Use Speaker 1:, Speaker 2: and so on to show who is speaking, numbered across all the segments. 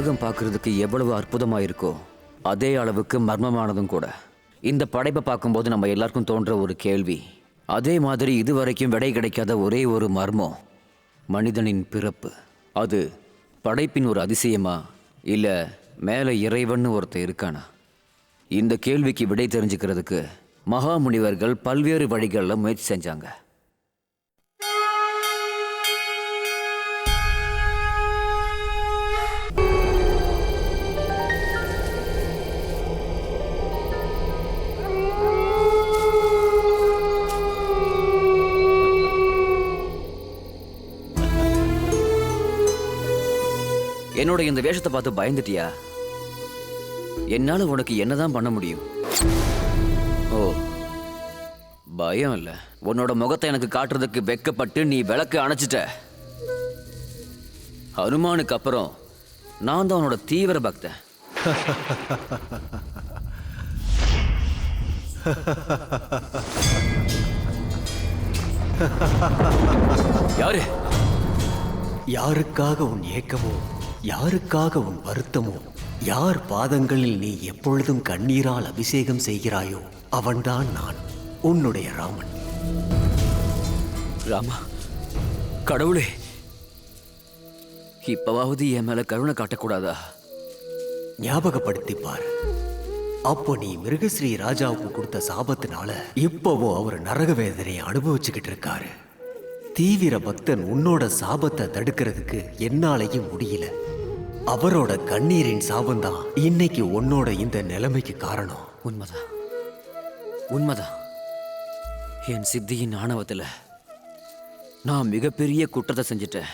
Speaker 1: உலகம் பார்க்கறதுக்கு எவ்வளவு அற்புதமா இருக்கோ அதே அளவுக்கு மர்மமானதும் கூட. இந்த படைப்பை பார்க்கும்போது நம்ம எல்லாருக்கும் தோன்ற ஒரு கேள்வி, அதே மாதிரி இதுவரைக்கும் விடை கிடைக்காத ஒரே ஒரு மர்மம், மனிதனின் பிறப்பு. அது படைப்பின் ஒரு அதிசயமா இல்லை மேலே இறைவன் ஒருத்தர் இருக்கானா? இந்த கேள்விக்கு விடை தெரிஞ்சுக்கிறதுக்கு மகாமுனிவர்கள் பல்வேறு வழிகளில் முயற்சி செஞ்சாங்க. என்னோட இந்த வேஷத்தை பார்த்து பயந்துட்டியா? என்னால உனக்கு என்னதான் பண்ண முடியும்? ஓ, பயம் இல்ல. உன்னோட முகத்தை எனக்கு காட்டுறதுக்கு வெக்கப்பட்டு நீ விளக்கு அணைச்சிட்ட. ஹனுமானுக்கு அப்புறம் நான் தான் உன்னோட தீவிர பக்தன். யாரு?
Speaker 2: யாருக்காக உன் ஏக்கமோ, யாருக்காக உன் வருத்தமோ, யார் பாதங்களில் நீ எப்பொழுதும் கண்ணீரால் அபிஷேகம் செய்கிறாயோ அவன்தான் நான், உன்னுடைய ராமன்.
Speaker 1: ராமா, கடவுளே, இப்பவாவது என் மேல கருணை காட்டக்கூடாதா?
Speaker 2: ஞாபகப்படுத்திப்பார். அப்போ நீ மிருகஸ்ரீ ராஜாவுக்கு கொடுத்த சாபத்தினால இப்பவும் அவர் நரக வேதனையை அனுபவிச்சுக்கிட்டு இருக்காரு. தீவிர பக்தன் உன்னோட சாபத்தை தடுக்கிறதுக்கு என்னாலையும் முடியல. அவரோட கண்ணீரின் சாபம்தான் இன்னைக்கு உன்னோட இந்த நிலைமைக்கு காரணம்.
Speaker 1: உண்மைதான், உண்மைதான். என் சித்தியின் ஆணவத்தில் நான் மிகப்பெரிய குற்றத்தை செஞ்சிட்டேன்.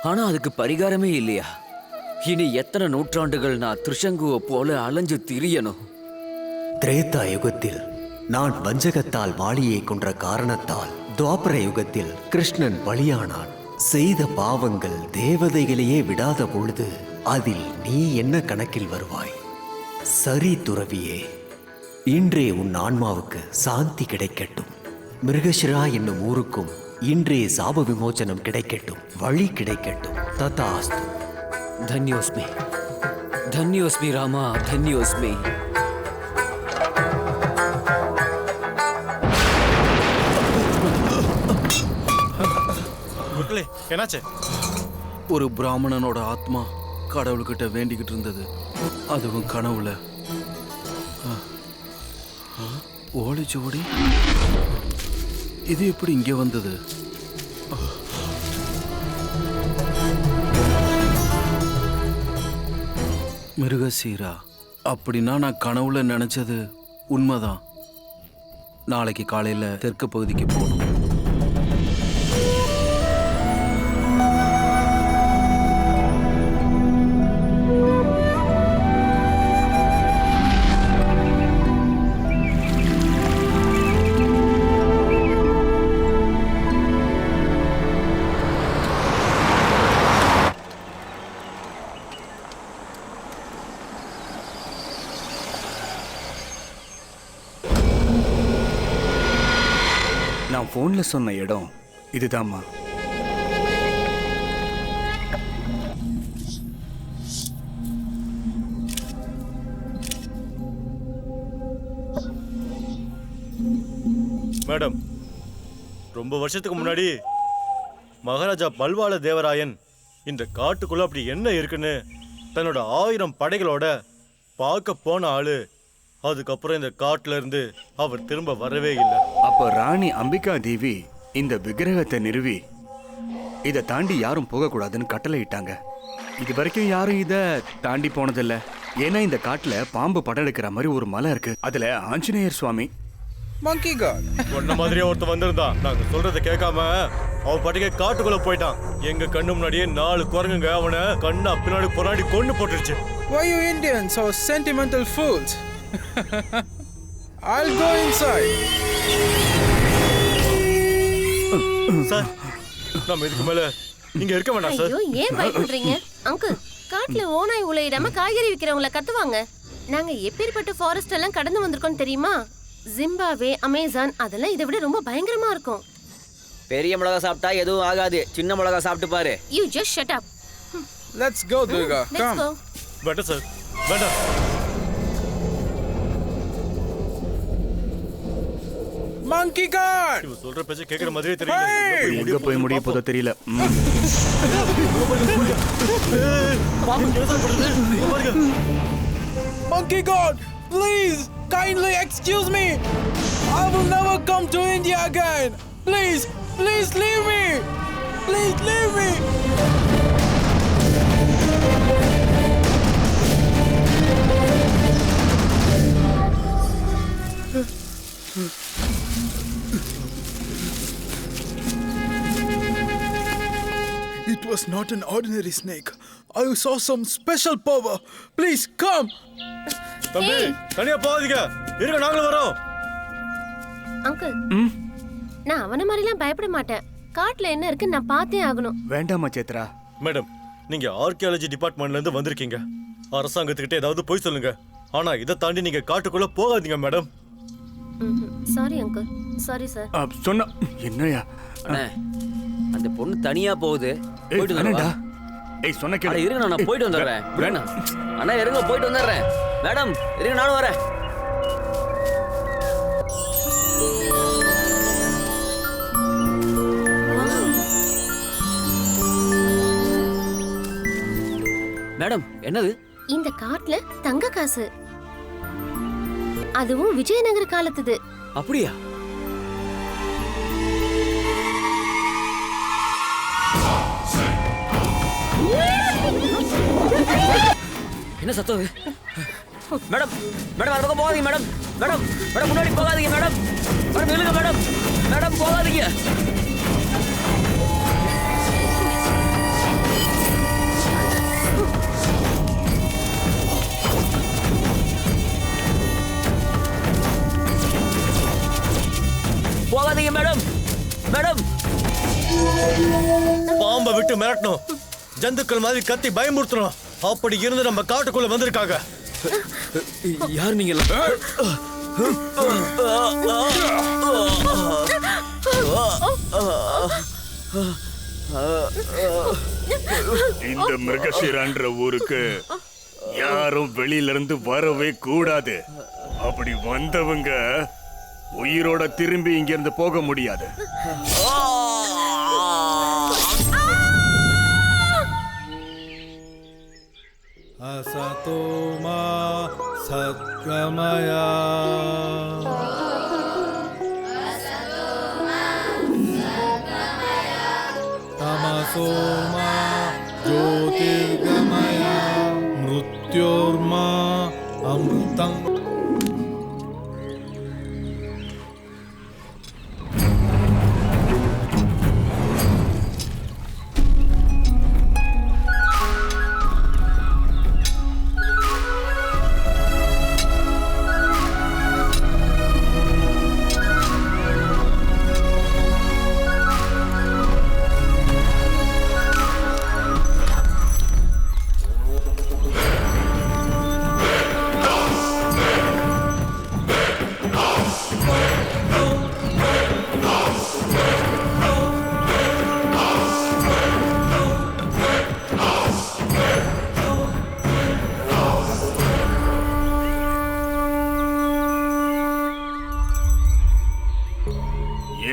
Speaker 1: ஆனா அதுக்கு பரிகாரமே இல்லையா? இனி எத்தனை நூற்றாண்டுகள் நான் திருஷங்குவை போல அலைஞ்சு திரியணும்?
Speaker 2: திரேதா யுகத்தில் நான் வஞ்சகத்தால் வாலியை கொன்ற காரணத்தால் துவாபர யுகத்தில் கிருஷ்ணன் பலியானான். செய்த பாவங்கள் தேவதைகளையே விடாத பொழுது அதில் நீ என்ன கணக்கில் வருவாய்? சரி துறவியே, இன்றே உன் ஆன்மாவுக்கு சாந்தி கிடைக்கட்டும். மிருகஷிரா என்னும் ஊருக்கும் இன்றே சாப விமோச்சனம் கிடைக்கட்டும், வழி கிடைக்கட்டும். ததாஸ்து.
Speaker 1: தன்யோஸ்மி, தன்யோஸ்மி ராமா, தன்யோஸ்மி.
Speaker 3: என்னாச்சு?
Speaker 4: ஒரு பிராமணனோட ஆத்மா கடவுள்கிட்ட வேண்டிக்கிட்டு இருந்தது. அதுவும் கனவுல. ஓலைச்சுவடி இது எப்படி இங்கே வந்தது? மிருகசீரா, அப்படின்னா நான் கனவுல நினைச்சது உண்மைதான். நாளைக்கு காலையில தெற்கு பகுதிக்கு போகணும்.
Speaker 5: நான் போன்ல சொன்ன இடம் இதுதாம்மா.
Speaker 3: மேடம், ரொம்ப வருஷத்துக்கு முன்னாடி மகாராஜா பல்வால தேவராயன் இந்த காட்டுக்குள்ள அப்படி என்ன இருக்குன்னு தன்னோட 1000 படைகளோட பார்க்க போன ஆளு. அதுக்கப்புறம் இந்த காட்டுல இருந்து அவர் திரும்ப வரவே இல்லை.
Speaker 5: அப்ப ராணி அம்பிகா தேவி இந்த விக்கிரகத்தை நிறுவி இதை தாண்டி யாரும் போகக்கூடாதுன்னு கட்டளை இட்டாங்க. இது வரைக்கும் யாரும் இதை தாண்டி போனதில்ல. ஏன்னா இந்த காட்டுல பாம்பு படம் எடுக்கிற மாதிரி ஒரு மலை இருக்கு. அதுல ஆஞ்சநேயர் சுவாமி
Speaker 3: மங்கி காட் ஒன்ன மாதிரியே ஒருத்தர் வந்திருந்தான். நாங்க சொல்றதை கேட்காம அவன் பாட்டுக்கே காட்டுக்குள்ள போயிட்டான். எங்க கண்ணு முன்னாடியே 4 குரங்குங்க அவனை கண்ணா பின்னாடி போராடி கொண்டு போட்டுருச்சு.
Speaker 6: Why you Indians so sentimental fools? I'll go inside.
Speaker 3: Sir, நம்ம இதுக்கு மேல நீங்க இருக்க வேண்டாம் சார்.
Speaker 7: ஐயோ, ஏன் பயப்படுறீங்க அங்கிள்? காட்டுல ஓனாய் உலையிடாம காய்கறி விக்கிறவங்கள கத்துவாங்க. நாங்க எப்பேற்பட்ட ஃபாரஸ்ட் எல்லாம் கடந்து வந்திருக்கோம் தெரியுமா? ஜிம்பாவே, அமேசான், அதெல்லாம் இதை விட ரொம்ப பயங்கரமா இருக்கும்.
Speaker 1: பெரிய மிளகா சாப்பிட்டா எதுவும் ஆகாது, சின்ன மிளகா சாப்பிட்டு பாரு.
Speaker 7: You just shut up.
Speaker 6: Let's go, Durga.
Speaker 7: Let's
Speaker 6: Come.
Speaker 7: go.
Speaker 3: வேண்டாம் சார், வேண்டாம்.
Speaker 6: Monkey God!
Speaker 3: இவன் சொல்ற பேச்ச கேக்குற மாதிரியே தெரியல.
Speaker 6: Hey!
Speaker 5: எங்க போய் முடிய போதோ தெரியல.
Speaker 3: பாம்பு என்ன சார் பண்ணுது? இங்க பாருங்க.
Speaker 6: Monkey God! Please, kindly excuse me. I will never come to India again. Please, please leave me. Please leave me. It was not an ordinary snake. I saw some special power. Please come.
Speaker 3: தம்பி, தனியா போகாதீங்க. இருங்க, நாங்களும் வரோம்.
Speaker 7: Uncle நான் அவன மாதிரிலாம் பயப்பட மாட்டேன். காட்டுல என்ன இருக்கு நான் பார்த்தே ஆகணும்.
Speaker 5: வேண்டாமா சேத்ரா.
Speaker 3: மேடம், நீங்க ஆர்கியாலஜி டிபார்ட்மெண்ட்ல இருந்து வந்திருக்கீங்க. அரசாங்கத்துக்கிட்ட ஏதாவது போய் சொல்லுங்க. ஆனா இதை தாண்டி நீங்க காட்டுக்குள்ள போகாதீங்க madam.
Speaker 7: Sorry uncle. Sorry sir.
Speaker 5: சொன்ன என்னையா?
Speaker 1: அண்ணே, அந்த பொண்ணு தனியா போகுது. போயிட்டு
Speaker 5: வேணாம்டா.
Speaker 1: வந்துடுறா.
Speaker 5: ஏய் சொன்ன
Speaker 1: அட
Speaker 5: கேளு.
Speaker 1: இருங்க, நான் போயிட்டு வந்துடுறேன். இருங்க. அண்ணா இருங்க, போயிட்டு வந்துடுறேன். மேடம் இருங்க, நானும் வரேன். மேடம் என்னது?
Speaker 7: இந்த காட்டுல தங்க காசு. அதுவும் விஜயநகர காலத்துது.
Speaker 1: அப்படியா? என்ன சத்தம் இது? மேடம் மேடம் அந்த பக்கம் போகாதீங்க மேடம். மேடம் மேடம் முன்னாடி போகாதீங்க மேடம். மேடம் நில்லுங்க மேடம். மேடம் போகாதீங்க. போகாதீங்க மேடம். மேடம்
Speaker 3: பாம்பை விட்டு மிரட்டணும். ஜந்துக்கள் மாதிரி கத்தி பயமுறுத்தணும். அப்படி இருந்து நம்ம காட்டுக்குள்ள வந்திருக்காங்க.
Speaker 1: யார் நீங்க?
Speaker 5: இந்த மிருகசீரான்ற ஊருக்கு யாரும் வெளியில இருந்து வரவே கூடாது. அப்படி வந்தவங்க உயிரோட திரும்பி இங்க இருந்து போக முடியாது.
Speaker 6: Asatoma Satgamaya. Tamasoma Jyotirgamaya. Mrutyorma Amrutam.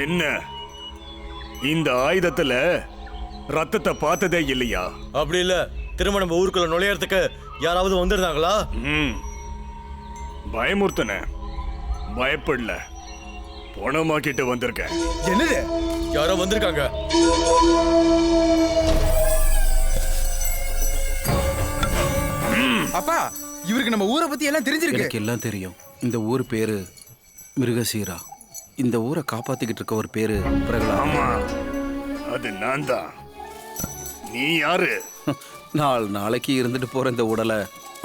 Speaker 5: என்ன இந்த ஆயுதத்துல ரத்தத்தை பார்த்ததே இல்லையா?
Speaker 3: அப்படி இல்ல, திரும்ப நம்ம ஊருக்குள்ள நுழையறதுக்கு யாராவது வந்திருந்தாங்களா?
Speaker 5: பயமுறுத்தன, பயப்படல, பணமாக்கிட்டு வந்திருக்கேன்.
Speaker 3: என்னது? யாரோ வந்திருக்காங்க.
Speaker 6: அப்பா, இவருக்கு நம்ம ஊரை பத்தி எல்லாம் தெரிஞ்சிருக்கு.
Speaker 4: எனக்கு எல்லாம் தெரியும். இந்த ஊர் பேரு மிருகசீரா. இந்த ஊரை காப்பாத்திக்கிட்டு இருக்க ஒரு பேரு பிரகலாத்.
Speaker 5: ஆமா, அது நான் தான். நீ யாரு?
Speaker 4: நாளைக்கு இருந்துட்டு போற இந்த உடலை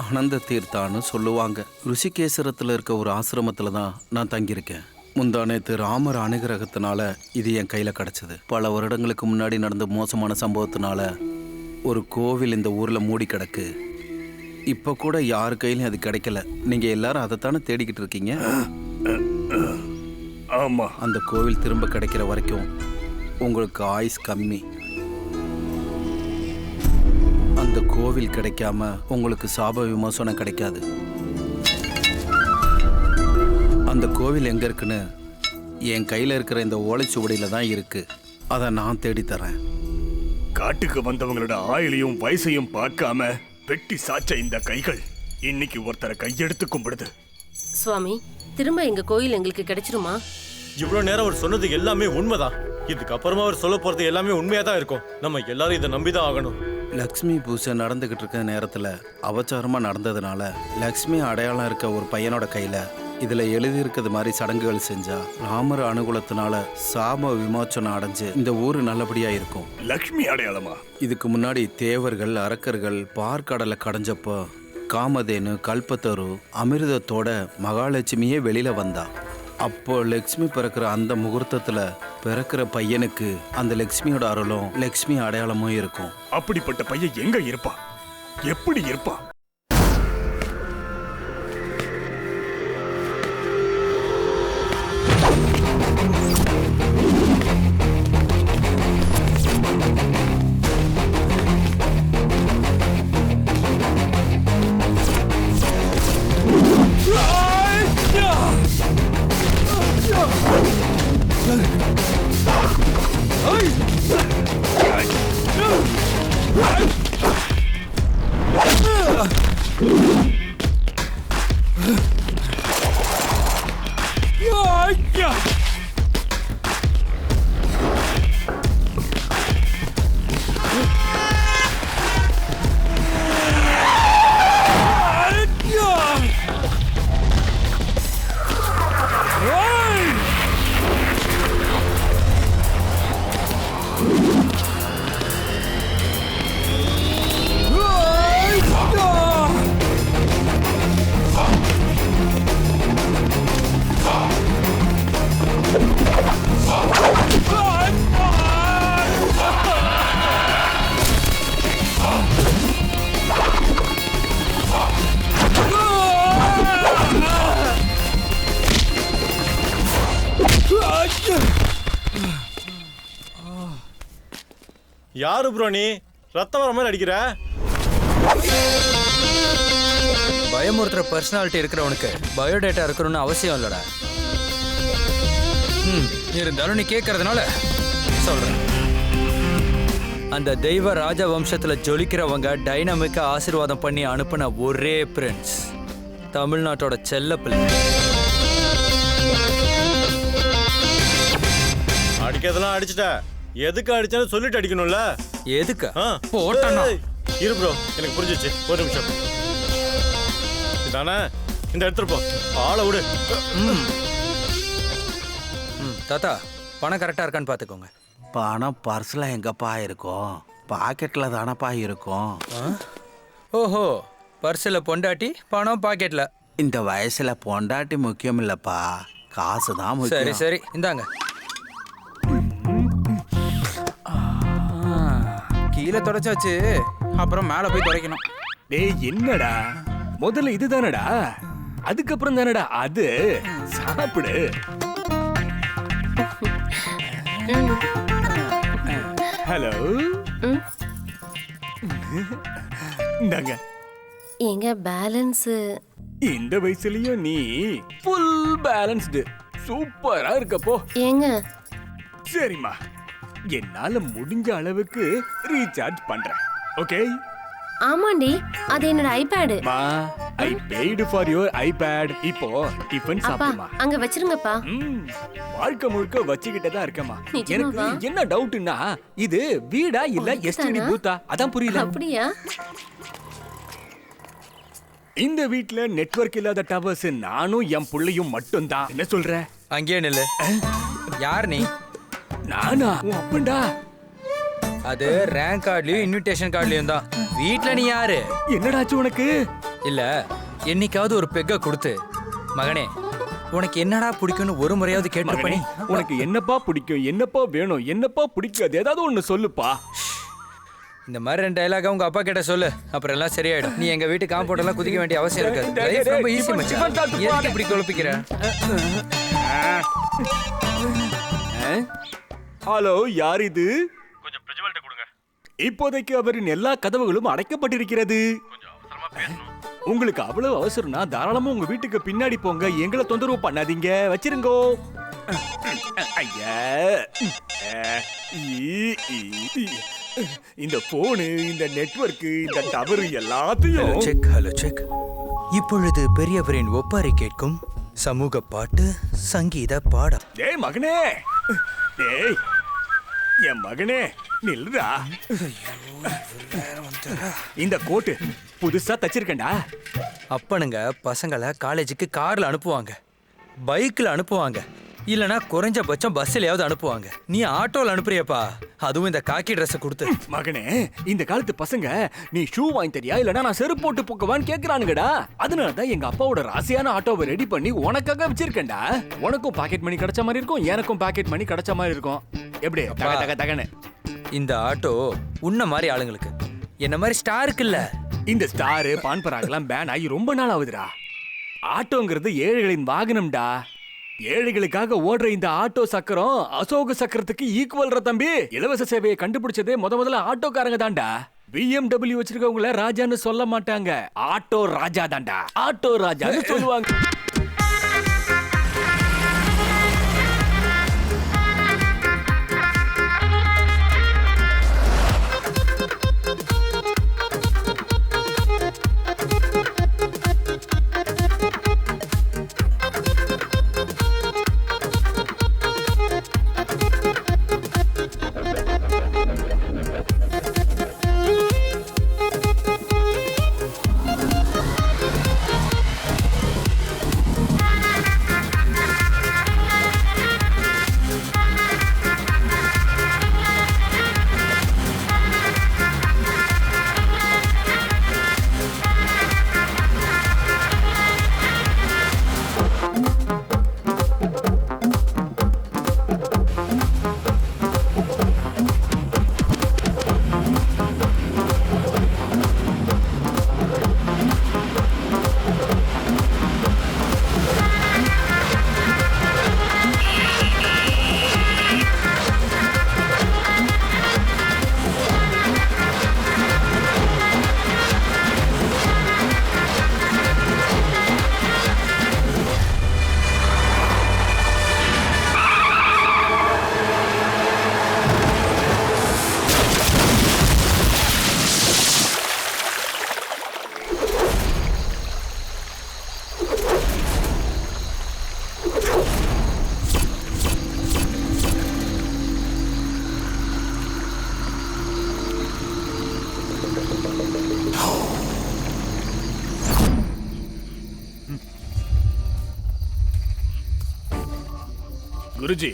Speaker 4: அனந்த தீர்த்தான்னு சொல்லுவாங்க. ருஷிகேசரத்துல இருக்க ஒரு ஆசிரமத்துல தான் நான் தங்கியிருக்கேன். முந்தானேத்து ராமர் அனுகிரகத்தினால இது என் கையில கிடைச்சது. பல வருடங்களுக்கு முன்னாடி நடந்த மோசமான சம்பவத்தினால ஒரு கோவில் இந்த ஊர்ல மூடி கிடக்கு. இப்ப கூட யாரு கையிலும் அது கிடைக்கல. நீங்க எல்லாரும் அதைத்தானே தேடிக்கிட்டு இருக்கீங்க.
Speaker 5: ஆமா,
Speaker 4: அந்த கோவில் திரும்ப கிடைக்கிற வரைக்கும் உங்களுக்கு ஆயுஸ் கம்மி. அந்த அந்த கோவில் கிடைக்காம உங்களுக்கு சாப விமோசனம் கிடைக்காது. அந்த கோவில் எங்க இருக்குன்னு என் கையில இருக்கிற இந்த ஓலைச்சுவடியில தான் இருக்கு. அதை நான் தேடி தரேன்.
Speaker 5: காட்டுக்கு வந்தவங்களோட ஆயுளையும் வயசையும் பார்க்காம வெட்டி சாச்ச இந்த கைகள் இன்னைக்கு ஒருத்தரை கையெடுத்து கும்பிடுது.
Speaker 7: சுவாமி, திரும்ப எங்க கோயில் எங்களுக்கு கிடைச்சிருமா?
Speaker 3: இவ்வளவு நேரம் அவர் சொன்னது எல்லாமே உண்மைதான். இதுக்கப்புறமா அவர் சொல்ல போறது எல்லாமே உண்மையா தான் இருக்கும். நம்ம எல்லாரும் இதை நம்பிதான் ஆகணும்.
Speaker 4: லக்ஷ்மி பூஜை நடந்துகிட்டு இருக்க நேரத்துல அபச்சாரமா நடந்ததுனால லக்ஷ்மி அடையாளம் இருக்க ஒரு பையனோட கையில இதுல எழுதி இருக்கிறது மாதிரி சடங்குகள் செஞ்சா ராமர் அனுகூலத்தினால சாப விமோச்சனம் அடைஞ்சு இந்த ஊரு நல்லபடியா இருக்கும்.
Speaker 5: லக்ஷ்மி அடையாளமா?
Speaker 4: இதுக்கு முன்னாடி தேவர்கள் அரக்கர்கள் பார்க்கடலை கடைஞ்சப்போ காமதேனு கல்பத்தரு அமிர்தத்தோட மகாலட்சுமியே வெளியில வந்தா. அப்போ லக்ஷ்மி பிறக்கிற அந்த முகூர்த்தத்துல பிறக்கிற பையனுக்கு அந்த லக்ஷ்மியோட அருளும் லக்ஷ்மி அடையாளமும் இருக்கும்.
Speaker 5: அப்படிப்பட்ட பையன் எங்க இருப்பா? எப்படி இருப்பா?
Speaker 3: யாரு ப்ரோ நீ? ரத்தம் வர மாதிரி அடிக்கிற.
Speaker 8: பயமுறுத்துற பர்சனாலிட்டி இருக்கிறவனுக்கு பயோடேட்டா இருக்கணும்னு அவசியம் இல்லடா. இருந்தாலும் நீ கேட்கறதுனால சொல்றேன். அந்த தெய்வ ராஜ வம்சத்துல ஜொலிக்கிறவங்க டைனமிக்கா ஆசீர்வாதம் பண்ணி அனுப்பின ஒரே பிரின்ஸ், தமிழ்நாட்டோட செல்ல பிள்ளை.
Speaker 3: அடிக்கிறதெல்லாம் அடிச்சுட்ட, எதுக்கு அடிச்சாலும் சொல்லிட்டு அடிக்கணும்ல.
Speaker 8: எதுக்கு
Speaker 3: போட்டா? இரு ப்ரோ, எனக்கு புரிஞ்சிச்சு. ஒரு நிமிஷம். இதானே, இந்த எடுத்துட்டு போ. ஆளை விடு.
Speaker 8: தாத்தா, பணம் கரெக்டா இருக்கான்னு பாத்துக்கோங்க.
Speaker 4: பணம் பர்ஸ்ல எங்கப்பா இருக்கும்? பாக்கெட்ல தானப்பா இருக்கும்.
Speaker 8: ஓஹோ, பர்ஸில் பொண்டாட்டி, பணம் பாக்கெட்ல.
Speaker 4: இந்த வயசுல பொண்டாட்டி முக்கியம் இல்லப்பா, காசு தான்
Speaker 8: சரி
Speaker 4: முக்கியம்.
Speaker 8: சரி, இந்தாங்க. கீழே தொடச்சாச்சு, அப்புறம் மேல போய் துடைக்கணும்.
Speaker 5: டேய் என்னடா, முதல்ல இதுதானடா, அதுக்கப்புறம் தானடா அது. சாப்பிடு. ஹலோ, இந்தாங்க.
Speaker 7: எங்க பேலன்ஸ்?
Speaker 5: இந்த வயசுலயும் நீ ஃபுல் பேலன்ஸ்டு, சூப்பரா இருக்கப்போ.
Speaker 7: ஏங்க?
Speaker 5: சரிம்மா, என்னால முடிஞ்ச அளவுக்கு ரீசார்ஜ் பண்றேன். ஓகே?
Speaker 7: ஆமாண்டி, அது என்னோட ஐபேடு.
Speaker 5: மா, ஐ பெய்டு ஃபார் யுவர் ஐபேட். இப்போ டிஃபன்
Speaker 7: அப்பா,
Speaker 5: சாப்பிடுமா.
Speaker 7: அங்க வச்சிருங்கப்பா.
Speaker 5: வாழ்க்கை முழுக்க வச்சுக்கிட்டே தான் இருக்கமா.
Speaker 7: நிஜமாவா?
Speaker 5: எனக்கு என்ன டவுட்னா, இது வீடா இல்ல எஸ்டிடி பூத்தா, அதான் புரியல.
Speaker 7: அப்படியா?
Speaker 5: இந்த வீட்ல நெட்வொர்க் இல்லாத டவர்ஸ் நானும் என் புள்ளையும் மட்டும் தான். என்ன சொல்ற?
Speaker 8: அங்கேயே நில்லு. யார் நீ?
Speaker 5: நானா? உன் அப்பன்டா.
Speaker 8: அது ரேங்க் கார்டுலயும் இன்விடேஷன் கார்டுலயும் தான். வீட்ல நீ யாரு?
Speaker 5: என்னடாச்சு உனக்கு?
Speaker 8: இல்ல, என்னைக்காவது ஒரு பெக்க கொடுத்து, மகனே உனக்கு என்னடா பிடிக்கும்னு ஒரு முறையாவது கேட்டுப்பனே.
Speaker 5: உனக்கு என்னப்பா பிடிக்கும், என்னப்பா வேணும், என்னப்பா பிடிக்காது, ஏதாவது ஒண்ணு சொல்லுப்பா.
Speaker 8: இந்த மாதிரி 2 டயலாக உங்க அப்பா கிட்ட சொல்லு, அப்புறம் எல்லாம் சரியாயிடும். நீ எங்க வீட்டு காம்பவுண்ட் எல்லாம் குதிக்க வேண்டிய அவசியம் இருக்காது. லைஃப் ரொம்ப ஈஸி மச்சான். எதுக்கு இப்படி குழப்பிக்கிற?
Speaker 5: ஹலோ, யார் இது?
Speaker 3: கொஞ்சம் பிரிஜுவல்ட்ட கொடுங்க.
Speaker 5: இப்போதைக்கு அவரின் எல்லா கதவுகளும் அடைக்கப்பட்டிருக்கிறது. உங்களுக்கு அவ்வளவு அவசரம்னா தாராளமா உங்க வீட்டுக்கு பின்னாடி போங்க. எங்களை தொந்தரவு பண்ணாதீங்க. வச்சிருங்கோ. ஐயா, இந்த போனு, இந்த நெட்வொர்க், இந்த டவர் எல்லாத்தையும்
Speaker 8: ஹலோ செக். இப்பொழுது பெரியவரின் ஒப்பாரி கேட்கும் சமூக பாட்டு சங்கீத பாடம்.
Speaker 5: டேய் மகனே, டேய் என் மகனே நில்லுடா. இந்த கோட்டு புதுசா தச்சிருக்கேன்டா.
Speaker 8: அப்பனுங்க பசங்களை காலேஜுக்கு கார்ல அனுப்புவாங்க, பைக்ல அனுப்புவாங்க, இல்லனா குறைஞ்சபட்சம் பஸ்லயாவது அனுப்புவாங்க. நீ ஆட்டோல அனுப்புறியப்பா, அதுவும் இந்த காக்கி ட்ரெஸ் கொடுத்து.
Speaker 5: மகனே, இந்த காலத்து பசங்க நீ ஷூ வாங்கி தரியா இல்லனா நான் செருப்பு போட்டு போக்கவான்னு கேக்குறானுங்கடா. அதனாலதான் எங்க அப்பாவோட ராசியான ஆட்டோவை ரெடி பண்ணி உனக்காக வச்சிருக்கேன்டா. உனக்கும் பாக்கெட் மணி கிடைச்ச மாதிரி இருக்கும், எனக்கும் பாக்கெட் மணி கிடைச்ச மாதிரி இருக்கும். எப்படி தக தக தகன்னு
Speaker 8: இந்த ஆட்டோ உன்ன மாதிரி ஆளுங்களுக்கு, என்ன மாதிரி ஸ்டாருக்கு இல்ல.
Speaker 5: இந்த ஸ்டாரு பான்பராகலாம் பேன் ஆகி ரொம்ப நாள் ஆகுதுடா. ஆட்டோங்கிறது ஏழைகளின் வாகனம்டா. ஏழைகளுக்காக ஓடுற இந்த ஆட்டோ சக்கரம் அசோக சக்கரத்துக்கு ஈக்குவல்ற தம்பி. இலவச சேவையை கண்டுபிடிச்சதே முதல்ல ஆட்டோக்காரங்க தான்டா. BMW வச்சிருக்கவங்கள ராஜான்னு சொல்ல மாட்டாங்க, ஆட்டோ ராஜா தான்டா. ஆட்டோ ராஜான்னு சொல்லுவாங்க. குருஜி,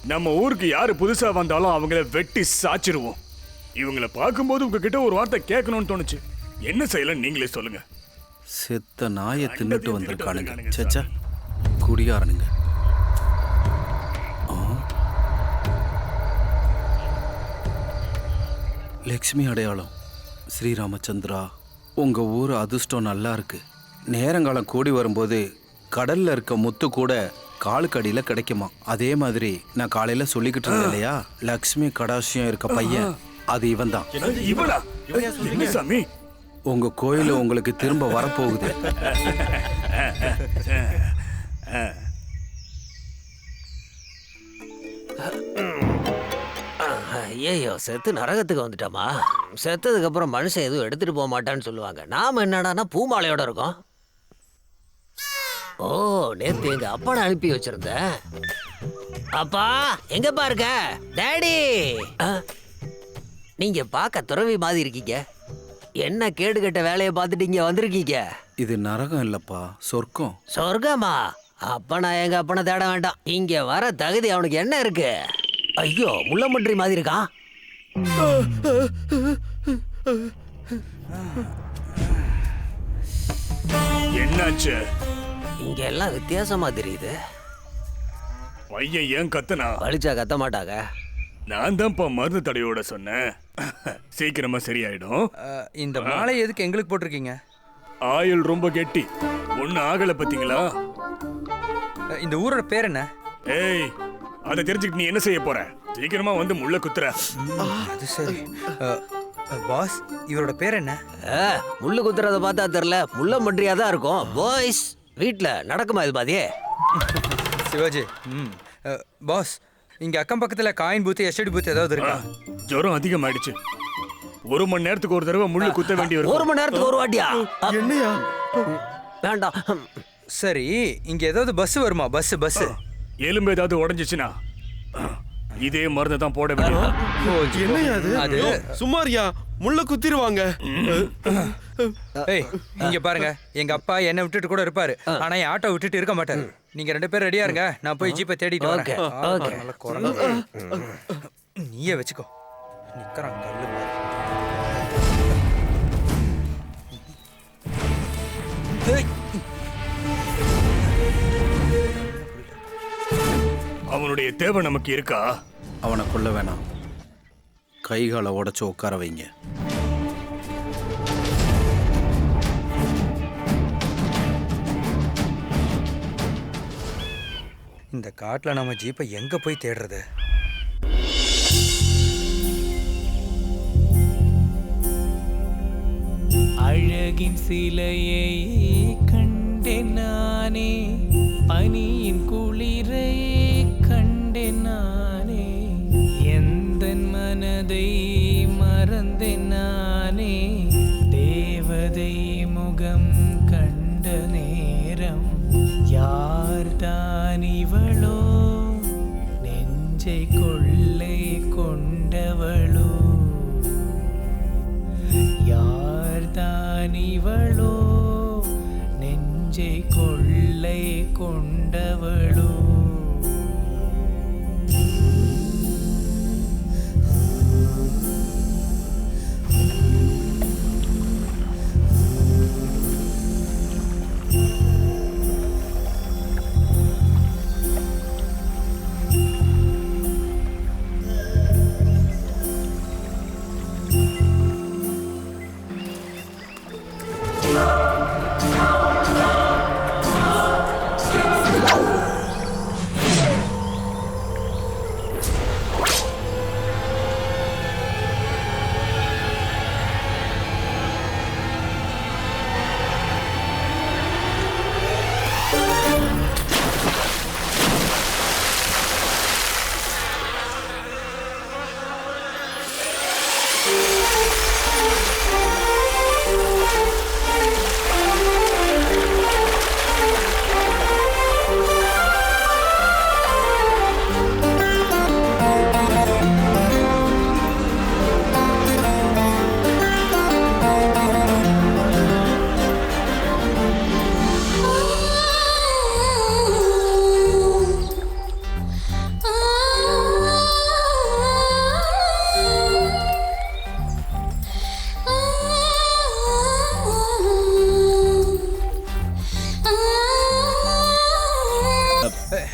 Speaker 5: நம்ம ஊருக்கு யாரு புதுசா வந்தாலும் அவங்கள வெட்டி சாச்சிருவோம். இவங்கள பார்க்கும்போது உங்ககிட்ட ஒரு வார்த்தை கேட்கணும்னு தோணுச்சு. என்ன செய்யலாம் நீங்களே சொல்லுங்க.
Speaker 4: செத்த நாயை தின்னுட்டு வந்திருக்கானுங்க. சச்சா, குடியாரனுங்க. லக்ஷ்மி அடையாளம். ஸ்ரீராமச்சந்திரா, உங்க ஊர் அதிர்ஷ்டம் நல்லா இருக்கு. நேரங்காலம் கூடி வரும்போது கடல்ல இருக்க முத்து கூட காலுக்கு அடியில கிடைக்குமா. அதே மாதிரி நான் காலையில சொல்லிக்கிட்டு இருந்தேன் இல்லையா, லக்ஷ்மி கடாட்சியம் இருக்க பையன், அது இவன் தான். உங்க கோயில உங்களுக்கு திரும்ப வரப்போகுது.
Speaker 9: ஐயோ, செத்து நரகத்துக்கு வந்துட்டோமா? செத்ததுக்கு அப்புறம் மனுஷன் எதுவும் எடுத்துட்டு போக மாட்டான்னு சொல்லுவாங்க. நாம என்னடானா பூமாலையோட இருக்கோம். ஓ, நேத்து எங்க அப்பனை அனுப்பி வச்சிருந்தேன். அப்பா எங்கப்பா இருக்க? டாடி, நீங்க பார்க்க துறவி மாதிரி இருக்கீங்க. என்ன கேடுகட்ட வேலையை பார்த்துட்டு இங்க வந்திருக்கீங்க?
Speaker 4: இது நரகம் இல்லப்பா, சொர்க்கம்.
Speaker 9: சொர்க்கமா? அப்ப நான் எங்க அப்பனை தேட வேண்டாம். இங்க வர தகுதி அவனுக்கு என்ன இருக்கு? ஐயோ, முள்ளமன்றி மாதிரி இருக்கான்.
Speaker 5: என்னாச்சு?
Speaker 9: இங்க எல்லாம் வித்தியாசமா தெரியுது.
Speaker 5: பையன் ஏன் கத்தனா?
Speaker 9: வலிச்சா கத்த மாட்டாங்க.
Speaker 5: நான் தான்ப்பா மருந்து தடையோட சொன்னேன். சீக்கிரமா சரியாயிடும்.
Speaker 8: இந்த மாலை எதுக்கு எங்களுக்கு போட்டிருக்கீங்க?
Speaker 5: ஆயுள் ரொம்ப கெட்டி, ஒண்ணு ஆகல பாத்தீங்களா?
Speaker 8: இந்த ஊரோட பேர் என்ன?
Speaker 5: ஏய், அதை தெரிஞ்சுக்கிட்டு நீ என்ன செய்ய போற? சீக்கிரமா வந்து முள்ள குத்துற.
Speaker 8: அது சரி. பாஸ், இவரோட பேர் என்ன?
Speaker 9: முள்ளு குத்துறத பார்த்தா தெரியல, முள்ள மன்றியா தான் இருக்கும். பாய்ஸ் வீட்ல நடக்குமா இது பாதியே?
Speaker 8: சிவாஜி. பாஸ், இங்க அக்கம் பக்கத்துல காயின் பூத்து எஸ்டேட் பூத்து ஏதாவது இருக்கா?
Speaker 5: ஜுரம் அதிகமாயிடுச்சு. 1 மணி நேரத்துக்கு ஒரு தடவை முள்ளு குத்த வேண்டி வரும்.
Speaker 9: 1 மணி நேரத்துக்கு ஒரு வாட்டியா?
Speaker 3: என்னையா?
Speaker 9: வேண்டாம்.
Speaker 8: சரி, இங்க ஏதாவது பஸ் வருமா? பஸ்
Speaker 5: எலும்பு ஏதாவது உடைஞ்சிச்சுன்னா இதே மருந்து தான் போட வேண்டியது.
Speaker 3: என்னையா அது? சுமாரியா, முள்ள குத்திடுவாங்க.
Speaker 8: ஏய், இங்க பாருங்க, எங்க அப்பா என்ன விட்டுட்டு கூட இருப்பாரு, ஆனா என் ஆட்டோ விட்டுட்டு இருக்க மாட்டாரு. நீங்க 2 பேரும் ரெடியா இருங்க, நான் போய் ஜீப்பை தேடிட்டு வரேன். நல்ல குரங்கு. நீயே வச்சுக்கோ. நிக்கறான் கல்லு மாதிரி. ஏய்,
Speaker 5: அவனுடைய தேவை நமக்கு இருக்கா?
Speaker 4: அவனை கொல்ல வேணாம், கைகாலை உடைச்சு உட்கார வைங்க.
Speaker 8: இந்த காட்டுல நம்ம ஜீப்பை எங்க போய் தேடுறது?
Speaker 10: அழகின் சிலையை கண்டேன் நானே, பனியின் குளிரை கண்டேன் நானே, எந்தன் மனதை மறந்தேன் நானே, தேவதை முகம் கண்ட நேரம், யார்தான் இவளோ, நெஞ்சை கொள்ளை கொண்டவளோ, யார்தான் இவளோ, நெஞ்சை கொள்ளை கொண்டவளோ.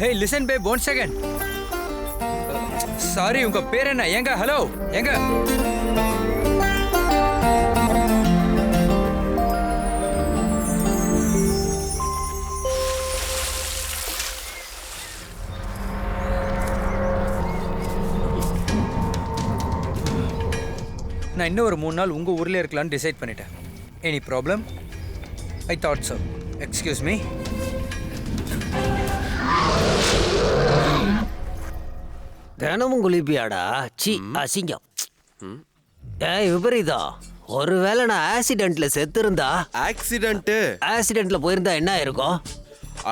Speaker 8: Hey, listen babe, 1 second. Sorry, உங்க பேர் என்ன? எங்க? ஹலோ, எங்க? நான் இன்னும் ஒரு 3 நாள் உங்க ஊர்ல இருக்கலாம்னு டிசைட் பண்ணிட்டேன். Any problem? I thought so. Excuse me.
Speaker 9: தினமும் குளிப்பியாடா? சி, அசிங்கம். விபரீதம். ஒருவேளை நான் ஆக்சிடென்ட்ல செத்து இருந்தா? ஆக்சிடென்ட்ல போயிருந்தா என்ன இருக்கும்?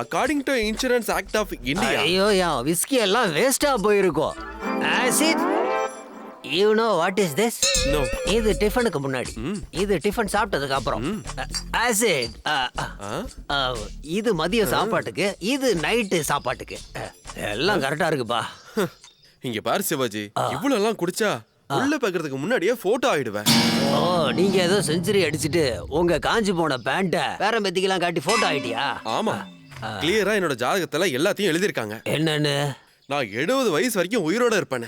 Speaker 11: According to insurance act of India.
Speaker 9: ஐயோ, என் விஸ்கி எல்லாம் வேஸ்டா போயிருக்கும். Acid. You know what is this?
Speaker 11: No.
Speaker 9: இது டிஃபனுக்கு முன்னாடி, இது டிஃபன் சாப்பிட்டதுக்கு அப்புறம். ஆசிட். இது மதிய சாப்பாட்டுக்கு, இது நைட்டு சாப்பாட்டுக்கு. எல்லாம் கரெக்டா இருக்குப்பா.
Speaker 11: இங்க பாரு சிவாஜி, இவ்வளவு எல்லாம் குடிச்சா உள்ள பாக்குறதுக்கு முன்னாடியே போட்டோ ஆயிடுவேன்.
Speaker 9: ஓ, நீங்க ஏதோ செஞ்சுரி அடிச்சிட்டு உங்க காஞ்சி போன பேண்ட வேற மெத்திக்கெல்லாம் காட்டி போட்டோ ஆயிட்டியா?
Speaker 11: ஆமா, கிளியரா என்னோட ஜாதகத்துல எல்லாத்தையும் எழுதிருக்காங்க.
Speaker 9: என்னன்னு?
Speaker 11: நான் 70 வயசு வரைக்கும் உயிரோட இருப்பேன்.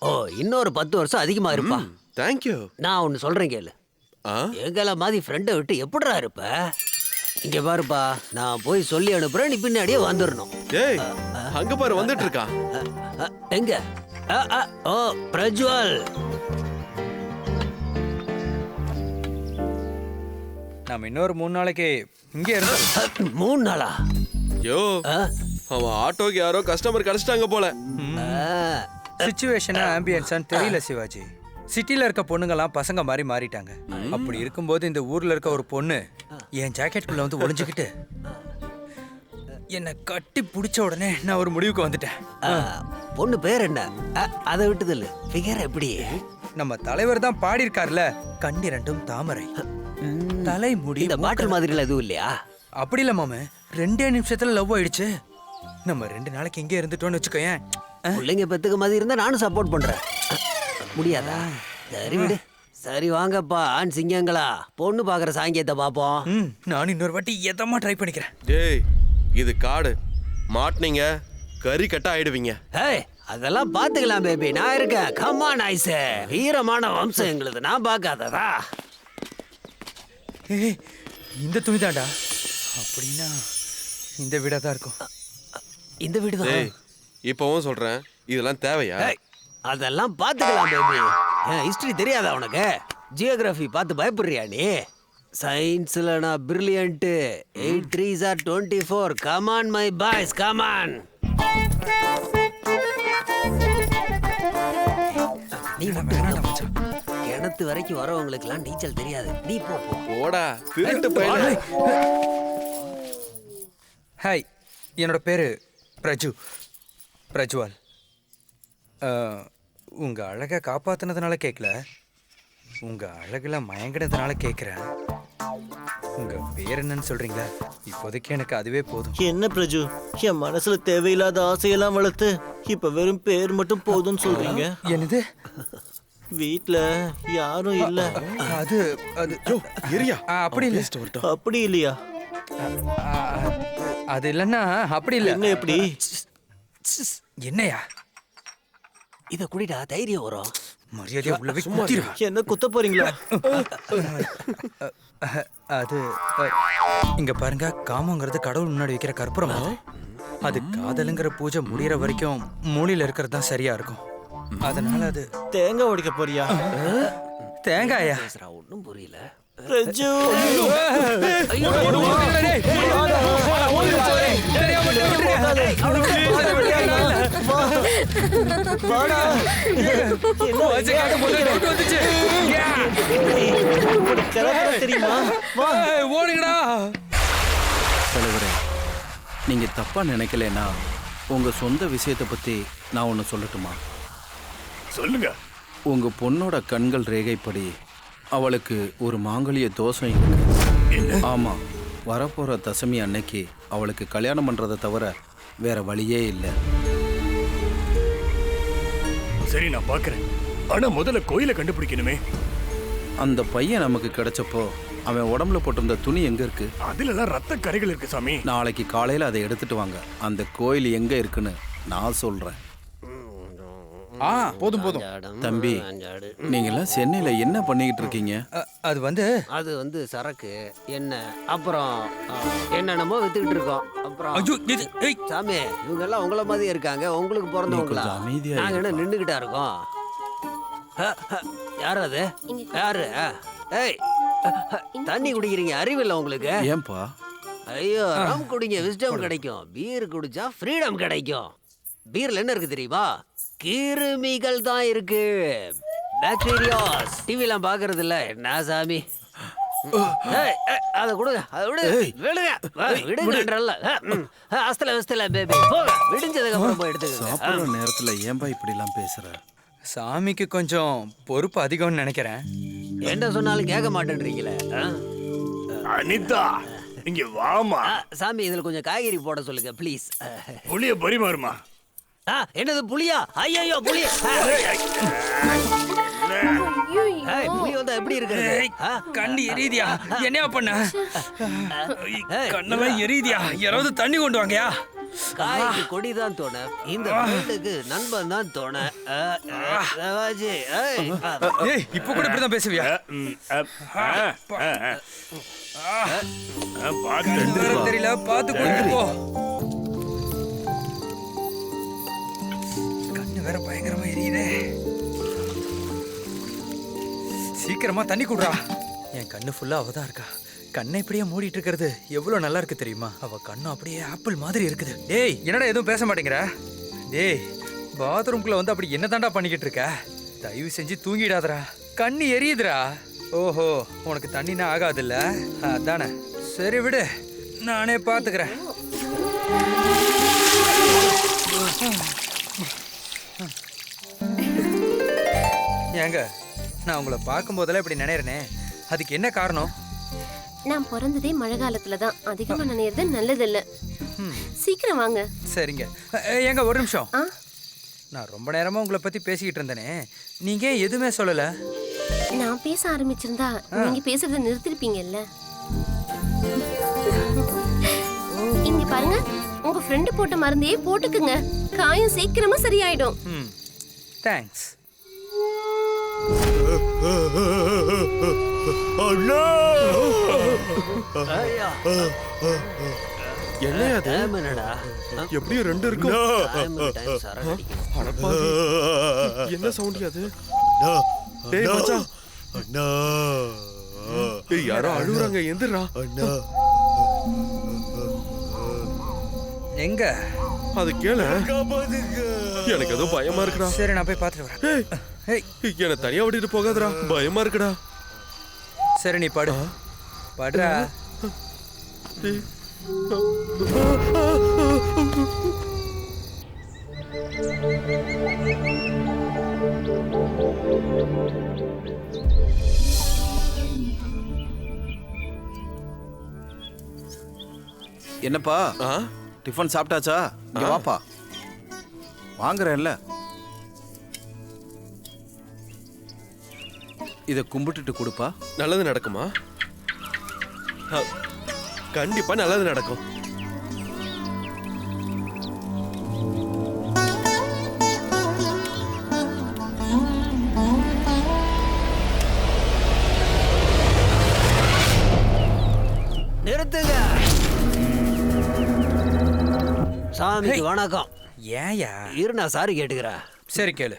Speaker 9: ஓ, இன்னொரு 10 வருஷம் அதிகமா இருப்பா.
Speaker 11: தேங்க்யூ.
Speaker 9: நான் ஒன்னு சொல்றேன் கேளு. எங்கள மாதிரி ஃப்ரெண்டை விட்டு எப்படிடா இருப்ப? இங்க பாருப்பா, நான் போய் சொல்லி அனுப்புறேன், நீ பின்னாடியே வந்துடணும்.
Speaker 11: டேய் அங்க பாரு வந்துட்டு இருக்கா.
Speaker 9: எங்க? ஓ பிரஜ்வல்.
Speaker 8: நம்ம இன்னொரு 3 நாளைக்கு இங்கே இருந்தோம்.
Speaker 9: 3 நாளா?
Speaker 11: யோ அவன் ஆட்டோக்கு யாரோ கஸ்டமர் கிடைச்சிட்டாங்க போல.
Speaker 8: சிச்சுவேஷனா ஆம்பியன்ஸான்னு தெரியல சிவாஜி. சிட்டில இருக்க பொண்ணுங்கெல்லாம் பசங்க மாதிரி மாறிட்டாங்க. அப்படி இருக்கும்போது இந்த ஊர்ல இருக்க ஒரு பொண்ணு என் ஜாக்கெட்டுக்குள்ள வந்து ஒளிஞ்சுக்கிட்டு என்னை கட்டி பிடிச்ச உடனே நான் ஒரு முடிவுக்கு வந்துட்டேன்.
Speaker 9: பொண்ணு பேர் என்ன? அதை விட்டுதில்ல, ஃபிகர் எப்படி?
Speaker 8: நம்ம தலைவர் தான் பாடியிருக்கார்ல, கண்ணி ரெண்டும் தாமரை, தலை முடி.
Speaker 9: இந்த பாட்டில் மாதிரில எதுவும் இல்லையா?
Speaker 8: அப்படி இல்ல மாமு, 2 நிமிஷத்துல லவ் ஆயிடுச்சு. நம்ம 2 நாளைக்கு இங்கே இருந்துட்டோம்னு வச்சுக்கோயேன்.
Speaker 9: பிள்ளைங்க பெத்துக்க மாதிரி இருந்தா நானும் சப்போர்ட் பண்றேன். முடியாதா? சரி விடு. சரி வாங்கப்பா ஆண் சிங்கங்களா, பொண்ணு பாக்குற சாங்கியத்தை பாப்போம்.
Speaker 8: நான் இன்னொரு வாட்டி எதமா ட்ரை பண்ணிக்கிறேன்.
Speaker 11: டேய் இது காடு, மாட்டினீங்க கறி கட்ட ஆயிடுவீங்க.
Speaker 9: ஏய் அதெல்லாம் பாத்துக்கலாம் பேபி, நான் இருக்கேன். கம்மா நாய்ஸே, வீரமான வம்சம் எங்களுது, நான் பார்க்காததா?
Speaker 8: ஏய் இந்த துணி தாண்டா. அப்படின்னா இந்த வீடா தான் இருக்கும்.
Speaker 9: இந்த வீடு தான்.
Speaker 11: டேய் இப்பவும் சொல்றேன், இதெல்லாம் தேவையா?
Speaker 9: அதெல்லாம் பாத்துக்கலாம் பேபி. ஹிஸ்டரி தெரியாதா உனக்கு? ஜியோகிராஃபி பார்த்து பயப்படுறியா நீ? சயின்ஸ்ல நான் brilliant. 8 3s are 24. Come on my boys, come on. நீ மட்டும் கிணத்து வரைக்கும் வரவங்களுக்குலாம் நீச்சல் தெரியாது. நீ போ போ.
Speaker 11: போடா திருட்டு பையனே.
Speaker 8: ஹாய், என்னோட பேரு பிரஜ்வால். உங்க அழகை காப்பாத்தினதுனால கேட்கல, உங்க அழகுல மயங்கினதுனால கேட்குறேன். உங்க பேர் என்னன்னு சொல்றீங்களா? இப்போதைக்கு எனக்கு அதுவே போதும்.
Speaker 3: என்ன பிரஜு, என் மனசுல தேவையில்லாத ஆசையெல்லாம் வளர்த்து இப்ப வெறும் பேர் மட்டும் போதும்னு சொல்றீங்க.
Speaker 8: என்னது?
Speaker 3: வீட்ல யாரும் இல்ல.
Speaker 8: அது
Speaker 11: ஏரியா
Speaker 8: அப்படி இல்ல.
Speaker 3: அப்படி இல்லையா?
Speaker 8: அது இல்லைன்னா அப்படி இல்லை.
Speaker 3: என்ன எப்படி?
Speaker 8: என்னையா?
Speaker 9: இத குடிடா, தைரியம் வரும்.
Speaker 8: மரியாதையா உள்ள போய் குத்திரு.
Speaker 3: என்ன குத்த போறீங்களா?
Speaker 8: அது இங்க பாருங்க, காமங்கிறது கடவுள் முன்னாடி வைக்கிற கற்பூரம். அது காதலுங்கிற பூஜை முடியற வரைக்கும் மூலையில இருக்கிறது தான் சரியா இருக்கும். அதனால அது
Speaker 3: தேங்காய் உடைக்க போறியா?
Speaker 8: தேங்காயா?
Speaker 9: ஒன்னும் புரியல.
Speaker 3: பிரஜு தெரியுமா?
Speaker 8: ஓடுங்கடா.
Speaker 4: தலைவரே, நீங்க தப்பா நினைக்கலன்னா உங்க சொந்த விஷயத்தை பத்தி நான் ஒன்று சொல்லட்டுமா?
Speaker 5: சொல்லுங்க.
Speaker 4: உங்க பொண்ணோட கண்கள் ரேகைப்படி அவளுக்கு ஒரு மாங்கல்ய தோஷம் இருக்கு. ஆமா, வரப்போற தசமி அன்னைக்கு அவளுக்கு கல்யாணம் பண்றதை தவிர வேற வழியே இல்லை.
Speaker 5: சரி நான் பாக்குறேன். ஆனா முதல்ல கோயிலை கண்டுபிடிக்கணுமே.
Speaker 4: அந்த பையன் நமக்கு கிடைச்சப்போ அவன் உடம்புல போட்டிருந்த துணி எங்க இருக்கு?
Speaker 5: அதுலலாம் ரத்த கரைகள் இருக்கு சாமி.
Speaker 4: நாளைக்கு காலையில அதை எடுத்துட்டு வாங்க. அந்த கோயில் எங்க இருக்குன்னு நான் சொல்றேன்.
Speaker 8: போதும்
Speaker 4: தம்பி, நீங்கெல்லாம் சென்னையில என்ன பண்ணிக்கிட்டு இருக்கீங்க?
Speaker 9: அது வந்து சரக்கு என்ன, அப்புறம் என்னென்னமோ வித்துக்கிட்டு இருக்கோம். அப்புறம் சாமி, இவங்க எல்லாம் உங்கள மாதிரி இருக்காங்க. உங்களுக்கு பிறந்தவங்களா? நாங்க என்ன நின்றுகிட்டா இருக்கோம்? யாரு அது? யாரு? ஏய் தண்ணி குடிக்கிறீங்க, அறிவில்லை உங்களுக்கு?
Speaker 4: ஏன்பா?
Speaker 9: ஐயோ, ரம் குடிங்க, விஸ்டம் கிடைக்கும். பீர் குடிச்சா ஃப்ரீடம் கிடைக்கும். பீர்ல என்ன இருக்கு தெரியுமா? கிருமிகள் தான் இருக்கு, பாக்டீரியாஸ். டிவிலாம் பாக்குறது இல்ல என்ன சாமி? அத கொடுங்க, அத விடுங்க, விடுங்கன்றல்ல. அஸ்தல பேபி, போங்க. விடிஞ்சதுக்கு அப்புறம் போய் எடுத்துக்கங்க.
Speaker 4: சாப்பிடுற நேரத்துல ஏன்பா இப்படி எல்லாம் பேசுற?
Speaker 8: சாமிக்கு கொஞ்சம் பொறுப்பு அதிகம்னு நினைக்கிறேன்.
Speaker 9: என்ன சொன்னாலும் கேட்க மாட்டேன்றீங்களே.
Speaker 5: அனிதா, இங்க வாமா.
Speaker 9: சாமி, இதுல கொஞ்சம் காய்கறி போட சொல்லுங்க ப்ளீஸ்.
Speaker 5: புளிய பரிமாறுமா.
Speaker 9: என்னது புளியா? ஐயோ புளி. புளி வந்தா எப்படி இருக்கு?
Speaker 8: கண்ணு எரியுதியா? என்னையா பண்ண? கண்ணெல்லாம் எரியுதியா? யாராவது தண்ணி கொண்டு வாங்கயா?
Speaker 9: காய்க்கு கொடிதான் தோணை, இந்த வீட்டுக்கு நண்பன் தான் தோணை. சிவாஜி,
Speaker 8: ஏய் இப்ப கூட இப்படிதான் பேசுவியா? வேற தெரியல, பாத்து கூட்டிட்டு போ. கண்ணு வேற பயங்கரமா எரியுதே. சீக்கிரமா தண்ணி குடுறா. என் கண்ணு ஃபுல்லா அவதான் இருக்கா. கண்ணை இப்படியே மூடிட்டு இருக்கிறது எவ்வளவு நல்லா இருக்கு தெரியுமா? அவ கண்ணு அப்படியே ஆப்பிள் மாதிரி இருக்குது. டேய் என்னடா எதுவும் பேச மாட்டேங்கிற? டேய் பாத்ரூம்குள்ள வந்து அப்படி என்ன தாண்டா பண்ணிக்கிட்டு இருக்க? தயவு செஞ்சு தூங்கிடாதடா, கண்ணு எரியுதுடா. ஓஹோ, உனக்கு தண்ணினா ஆகாதுல்ல, அதானே. சரி விடு, நானே பாத்துக்கிறேன். ஏங்க, நான் உங்களை பார்க்கும் போதெல்லாம் இப்படி நினைறேனே, அதுக்கு என்ன காரணம்?
Speaker 7: நான் பிறந்ததே மழை காலத்துல தான். அதிகமா நினைறது நல்லது இல்ல. சீக்கிரம் வாங்க.
Speaker 8: சரிங்க. ஏங்க ஒரு நிமிஷம். நான் ரொம்ப நேரமா உங்களை பத்தி பேசிக்கிட்டு இருந்தேனே, நீங்க எதுவுமே சொல்லல.
Speaker 7: நான் பேச ஆரம்பிச்சிருந்தா நீங்க பேசுறத நிறுத்திருப்பீங்கல்ல. இங்க பாருங்க, உங்க ஃப்ரெண்டு போட்ட மருந்தையே போட்டுக்குங்க. காயம் சீக்கிரமா சரியாயிடும்.
Speaker 8: தேங்க்ஸ்.
Speaker 11: என்னடா எப்படியும் 2 இருக்கும். என்ன சவுண்ட் அது? டேய் மச்சான், டேய் யாரோ அழுகுறாங்க, எந்திரா.
Speaker 8: எங்க
Speaker 11: அது கேள, எனக்கு ஏதோ பயமா இருக்குடா.
Speaker 8: சரி நான் போய் பார்த்துட்டு வரேன்.
Speaker 11: என்ன தனியா விட்டுட்டு போகாதடா, பயமா இருக்குடா.
Speaker 8: சரி நீ படு, படுறா.
Speaker 4: என்னப்பா டிஃபன் சாப்பிட்டாச்சா? இங்க வாப்பா, வாங்குறேன்ல. இதை கும்பிட்டுட்டு கொடுப்பா.
Speaker 11: நல்லது நடக்குமா? கண்டிப்பா நல்லது நடக்கும்.
Speaker 9: நிறுத்துங்க. சாமிக்கு வணக்கம்.
Speaker 8: ஏயா
Speaker 9: இரு, நான் சாரி கேட்டுக்கிறேன்.
Speaker 8: சரி கேளு.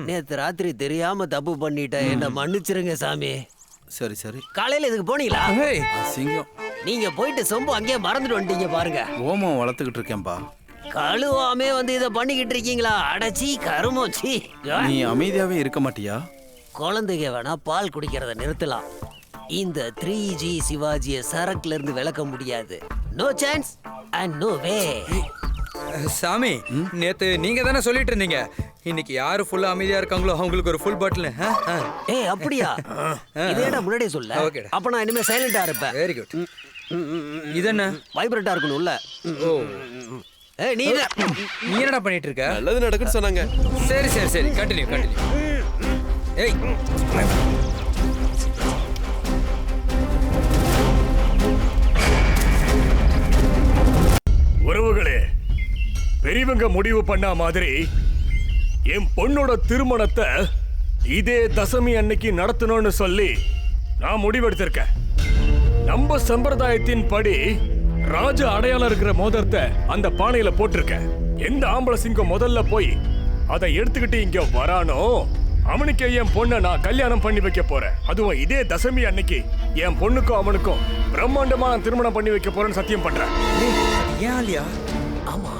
Speaker 9: நேத்து ராத்திரி தெரியாம தப்பு பண்ணிட்டேன், என்ன மன்னிச்சிருங்க சாமி.
Speaker 4: சரி சரி.
Speaker 9: காலையில இதுக்கு போனீங்களா?
Speaker 4: சிங்கம்,
Speaker 9: நீங்க போயிட்டு சொம்பு அங்கேயே மறந்துட்டு வந்துட்டீங்க பாருங்க.
Speaker 4: ஓமம் வளர்த்துக்கிட்டு இருக்கேன்பா.
Speaker 9: கழுவாமே வந்து இதை பண்ணிக்கிட்டு இருக்கீங்களா? அடச்சி கருமோச்சி.
Speaker 4: நீ அமைதியாவே இருக்க மாட்டியா?
Speaker 9: குழந்தைங்க வேணா பால் குடிக்கிறத நிறுத்தலாம். இந்த 3G சிவாஜியை சரக்குல இருந்து விளக்க முடியாது. No chance and no way.
Speaker 8: சாமி, நேத்து நீங்க தானே சொல்லிட்டு இருந்தீங்க, இன்னைக்கு யாரு ஃபுல்லா அமைதியா இருக்காங்களோ அவங்களுக்கு ஒரு ஃபுல் பாட்டில்.
Speaker 9: ஏய் அப்படியா? இதேடா முன்னாடியே சொல்ல. அப்ப நான் இனிமே சைலண்டா இருப்பேன்.
Speaker 8: Very good. இது என்ன
Speaker 9: வைப்ரேட்டா இருக்கணும்ல?
Speaker 8: ஓ,
Speaker 9: ஏய் நீ
Speaker 8: என்னடா பண்ணிட்டு இருக்க?
Speaker 11: நல்லது நடக்குன்னு சொன்னாங்க.
Speaker 8: சரி சரி சரி, கண்டினியூ கண்டினியூ. ஏய்
Speaker 5: உறவுகளே, பெரியவங்க முடிவு பண்ண மாதிரி என் பொண்ணோட திருமணத்தை இதே தசமி அன்னைக்கு நடத்தணும்னு சொல்லி நான் முடிவெடுத்திருக்கேன். நம்ம சம்பிரதாயத்தின் படி ராஜ அடையாளம் இருக்கிற மோதிரத்தை அந்த பானையில போட்டிருக்கேன். எந்த ஆம்பளை சிங்கம் முதல்ல போய் அதை எடுத்துக்கிட்டு இங்க வரானோ அவனுக்கு என் பொண்ணை நான் கல்யாணம் பண்ணி வைக்க போறேன். அதுவும் இதே தசமி அன்னைக்கு என் பொண்ணுக்கும் அவனுக்கும் பிரம்மாண்டமா நான் திருமணம் பண்ணி வைக்க போறேன்னு சத்தியம் பண்றேன்.
Speaker 8: ஏன் இல்லையா?
Speaker 9: ஆமா.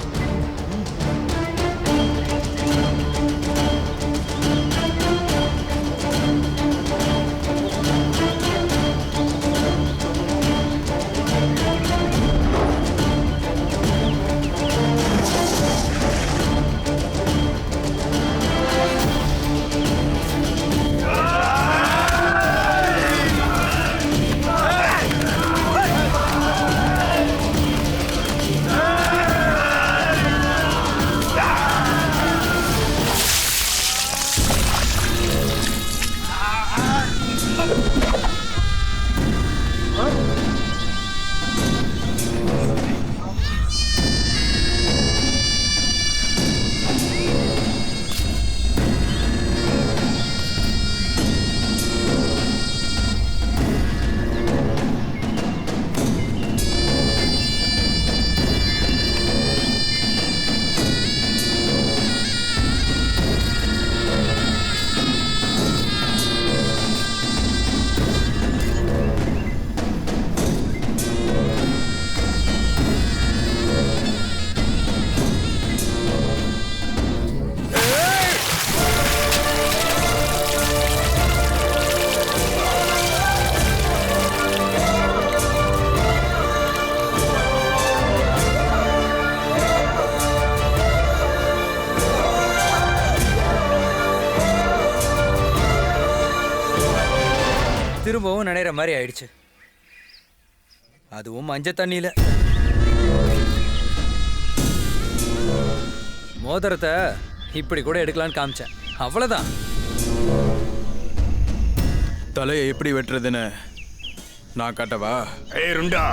Speaker 8: நனைகிற மாதிரி ஆயிடுச்சு, அதுவும் மஞ்சள் தண்ணியில. மோதிரத்தை இப்படி கூட எடுக்கலான்னு காமிச்சேன், அவ்வளவுதான்.
Speaker 12: தலையை எப்படி வெட்டுறதுன்னு நான் காட்டவா?
Speaker 5: ஏய் ருண்டா,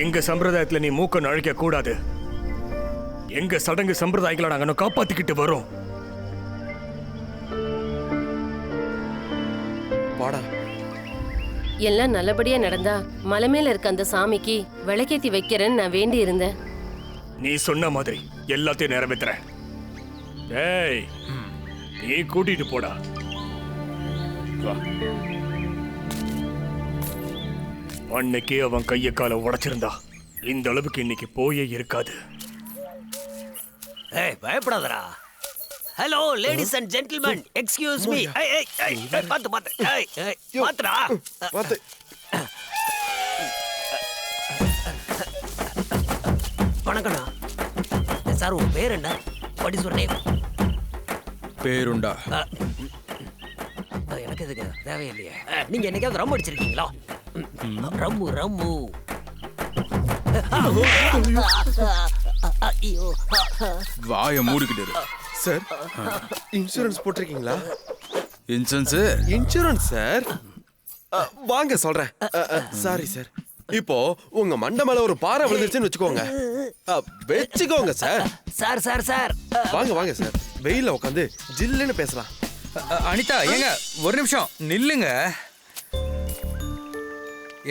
Speaker 5: எங்க சம்பிரதாயத்துல நீ மூக்க நுழைக்க கூடாது. எங்க சடங்கு சம்பிரதாயங்களை நாங்க காப்பாத்திக்கிட்டு வரோம்.
Speaker 11: வாடா.
Speaker 7: எல்லாம் நல்லபடியா நடந்தா மலை மேல இருக்க அந்த சாமிக்கு விளக்கேத்தி வைக்கிறேன்னு நான் வேண்டி இருந்தேன்.
Speaker 5: நீ சொன்ன மாதிரி எல்லாத்தையும் நிறைவேத்துறேன். ஏய், நீ கூட்டிட்டு போடா. வா. அன்னைக்கே அவன் கைய காலை உடைச்சிருந்தா இந்த அளவுக்கு இன்னைக்கு போயே இருக்காது.
Speaker 9: ஏய், பயப்படாதடா. Hello ladies and gentlemen, excuse me. ஏய் ஏய் ஏய், பாத்து பாத்து. ஏய் ஏய், பாத்துடா.
Speaker 11: பாத்து.
Speaker 9: வணக்கம்டா. சார், உங்க பேர் என்ன? What is your name?
Speaker 12: Berunda.
Speaker 9: எனக்கு எதுக்கு தேவையில்லையே. நீங்க என்னைக்காவது ரம் அடிச்சிருக்கீங்களா? Rum rum.
Speaker 12: வாயை மூடிக்கிட்டு இரு.
Speaker 11: சார், இன்சூரன்ஸ் போட்டிருக்கீங்களா?
Speaker 12: இன்சூரன்ஸ்?
Speaker 11: Insurance sir. வாங்க சொல்றேன். Sorry sir. இப்போ உங்க மண்டை மேல ஒரு பாறை விழுந்துருச்சுன்னு வச்சுக்கோங்க. வச்சுக்கோங்க சார்.
Speaker 9: சார் சார் சார்,
Speaker 11: வாங்க வாங்க சார், வெயில உட்காந்து ஜில்லுன்னு பேசலாம்.
Speaker 8: அனிதா, ஏங்க ஒரு நிமிஷம் நில்லுங்க.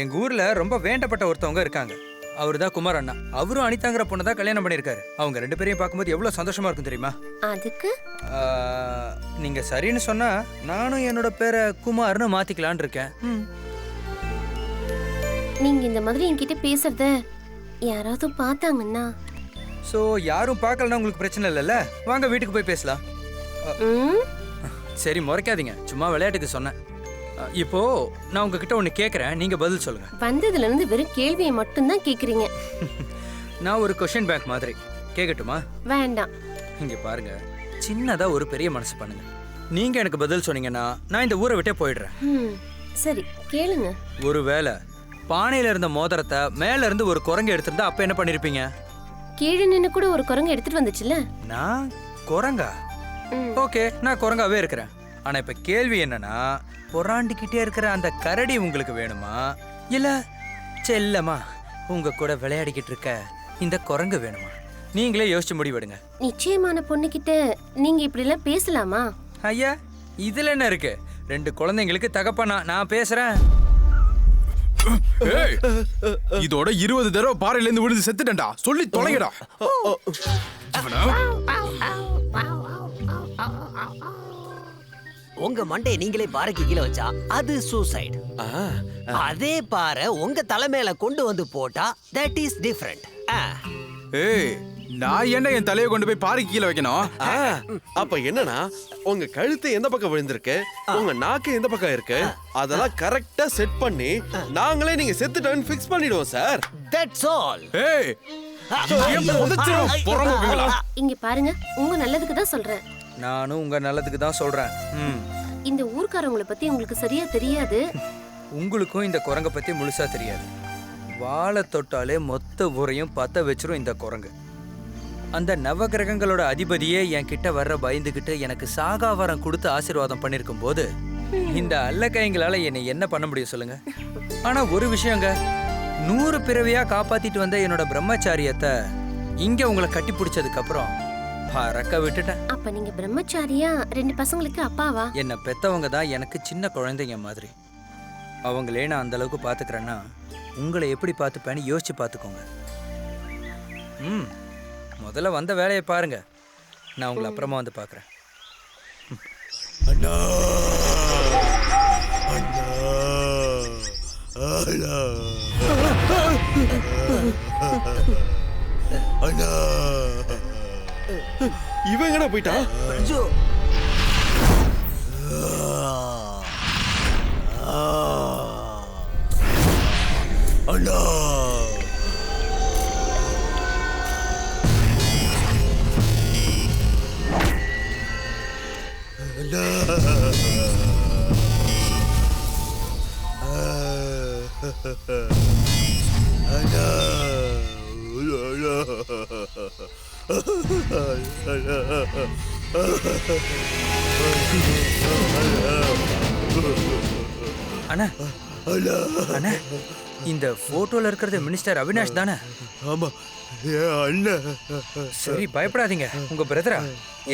Speaker 8: எங்க ஊர்ல ரொம்ப வேண்டப்பட்ட ஒருத்தவங்க இருக்காங்க, அவரு தான் குமார் அண்ணா. அவரும் அனிதாங்கிற பொண்ணை தான் கல்யாணம் பண்ணியிருக்காரு. அவங்க ரெண்டு பேரையும் பார்க்கும்போது எவ்வளவு சந்தோஷமா இருக்கும் தெரியுமா?
Speaker 7: அதுக்கு
Speaker 8: நீங்க சரின்னு சொன்னா நானும் என்னோட பேரை குமார்னு மாத்திக்கலான் இருக்கேன்.
Speaker 7: நீங்க இந்த மாதிரி என்கிட்ட பேசுறத யாராவது பார்த்தாங்கன்னா?
Speaker 8: ஸோ யாரும் பார்க்கலன்னா உங்களுக்கு பிரச்சனை இல்லைல்ல? வாங்க வீட்டுக்கு போய் பேசலாம். சரி, முறைக்காதீங்க, சும்மா விளையாட்டுக்கு சொன்னேன். இப்போ நான் உங்ககிட்ட ஒன்று கேட்குறேன், நீங்க பதில் சொல்லுங்க.
Speaker 7: வந்ததுல இருந்து வெறும் கேள்வியை மட்டும்தான் கேக்குறீங்க.
Speaker 8: நான் ஒரு கொஸ்டின் பேங்க் மாதிரி கேட்கட்டுமா?
Speaker 7: வேண்டாம்.
Speaker 8: இங்க பாருங்க, சின்னதா ஒரு பெரிய மனசு பண்ணுங்க. நீங்க எனக்கு பதில் சொன்னீங்கன்னா நான் இந்த ஊரை விட்டே போயிடுறேன்.
Speaker 7: சரி, கேளுங்க.
Speaker 8: ஒருவேளை பானையில இருந்த மோதிரத்தை மேல இருந்து ஒரு குரங்கு எடுத்திருந்தா அப்ப என்ன பண்ணிருப்பீங்க?
Speaker 7: கீழே நின்னு கூட ஒரு குரங்கு எடுத்துட்டு வந்துச்சுல.
Speaker 8: நான் குரங்கா? ஓகே, நான் குரங்காவே இருக்கிறேன். ஆனா இப்ப கேள்வி என்னன்னா, பொறாண்டிக்கிட்டே இருக்கிற அந்த கரடி உங்களுக்கு வேணுமா, இல்ல செல்லமா உங்க கூட விளையாடிக்கிட்டு இருக்க இந்த குரங்கு வேணுமா? நீங்களே யோசிச்சு முடிவெடுங்க.
Speaker 7: நிச்சயமான பொண்ணுகிட்ட நீங்க இப்படி எல்லாம் பேசலாமா?
Speaker 8: ஐயா, இதுல என்ன இருக்கு? ரெண்டு குழந்தைங்களுக்கு தகப்பனா நான் பேசுறேன்.
Speaker 12: இதோட 20 தடவை பாறையில இருந்து விழுந்து செத்துட்டேன்டா, சொல்லி தொலைங்கடா.
Speaker 9: உங்க மண்டையை நீங்களே பாறைக்கு கீழே வச்சா அது சூசைட். அதே பாறை உங்க தலை மேல கொண்டு வந்து போட்டா தட் இஸ் டிஃபரெண்ட்.
Speaker 12: ஏய், நான் என்ன என் தலையை கொண்டு போய் பாறைக்கு கீழே வைக்கணும்?
Speaker 11: அப்ப என்னன்னா, உங்க கழுத்து எந்த பக்கம் விழுந்திருக்கு, உங்க நாக்கு எந்த பக்கம் இருக்கு, அதெல்லாம் கரெக்டா செட் பண்ணி நாங்களே நீங்க செத்துட்டேன்னு ஃபிக்ஸ் பண்ணிடுவோம் சார்.
Speaker 9: That's all.
Speaker 12: ஏய்,
Speaker 7: இங்க பாருங்க, உங்க நல்லதுக்கு தான் சொல்றேன்.
Speaker 8: நானும் உங்க நல்லதுக்கு தான் சொல்றேன்.
Speaker 7: இந்த ஊர்க்காரங்களை பத்தி உங்களுக்கு சரியா தெரியாது.
Speaker 8: உங்களுக்கும் இந்த குரங்கை பத்தி முழுசா தெரியாது. வாழை தொட்டாலே மொத்த ஊரையும் பத்த வச்சிரும் இந்த குரங்கு. அந்த நவகிரகங்களோட அதிபதியே என் கிட்ட வர்ற பயந்துகிட்டு எனக்கு சாகாவரம் கொடுத்து ஆசீர்வாதம் பண்ணிருக்கும் போது இந்த அல்லக்கைங்களால என்னை என்ன பண்ண முடியும் சொல்லுங்க? ஆனா ஒரு விஷயங்க, 100 பிறவியா காப்பாத்திட்டு வந்த என்னோட பிரம்மச்சாரியத்தை இங்க உங்களை கட்டி பிடிச்சதுக்கு அப்புறம் பறக்க விட்டுட்டேன்.
Speaker 7: அப்ப நீங்க பிரம்மச்சாரியா? 2 பசங்களுக்கு அப்பாவா?
Speaker 8: என்னை பெத்தவங்க தான் எனக்கு சின்ன குழந்தைங்க மாதிரி. அவங்களே நான் அந்த அளவுக்கு பாத்துக்கிறேன்னா உங்களை எப்படி பார்த்துப்பேன்னு யோசிச்சு பார்த்துக்கோங்க. முதல்ல வந்த வேலையை பாருங்க, நான் உங்களை அப்புறமா வந்து பார்க்குறேன்.
Speaker 3: அண்ணா அண்ணா அண்ணா
Speaker 11: இவன் எங்கடா போயிட்டான்?
Speaker 3: அண்ணா
Speaker 8: அண்ணா அண்ணா, இந்த போட்டோல இருக்கிறது மினிஸ்டர் அவினாஷ் தானே?
Speaker 3: ஆமா, அண்ணன்.
Speaker 8: சரி, பயப்படாதீங்க. உங்க பிரதரா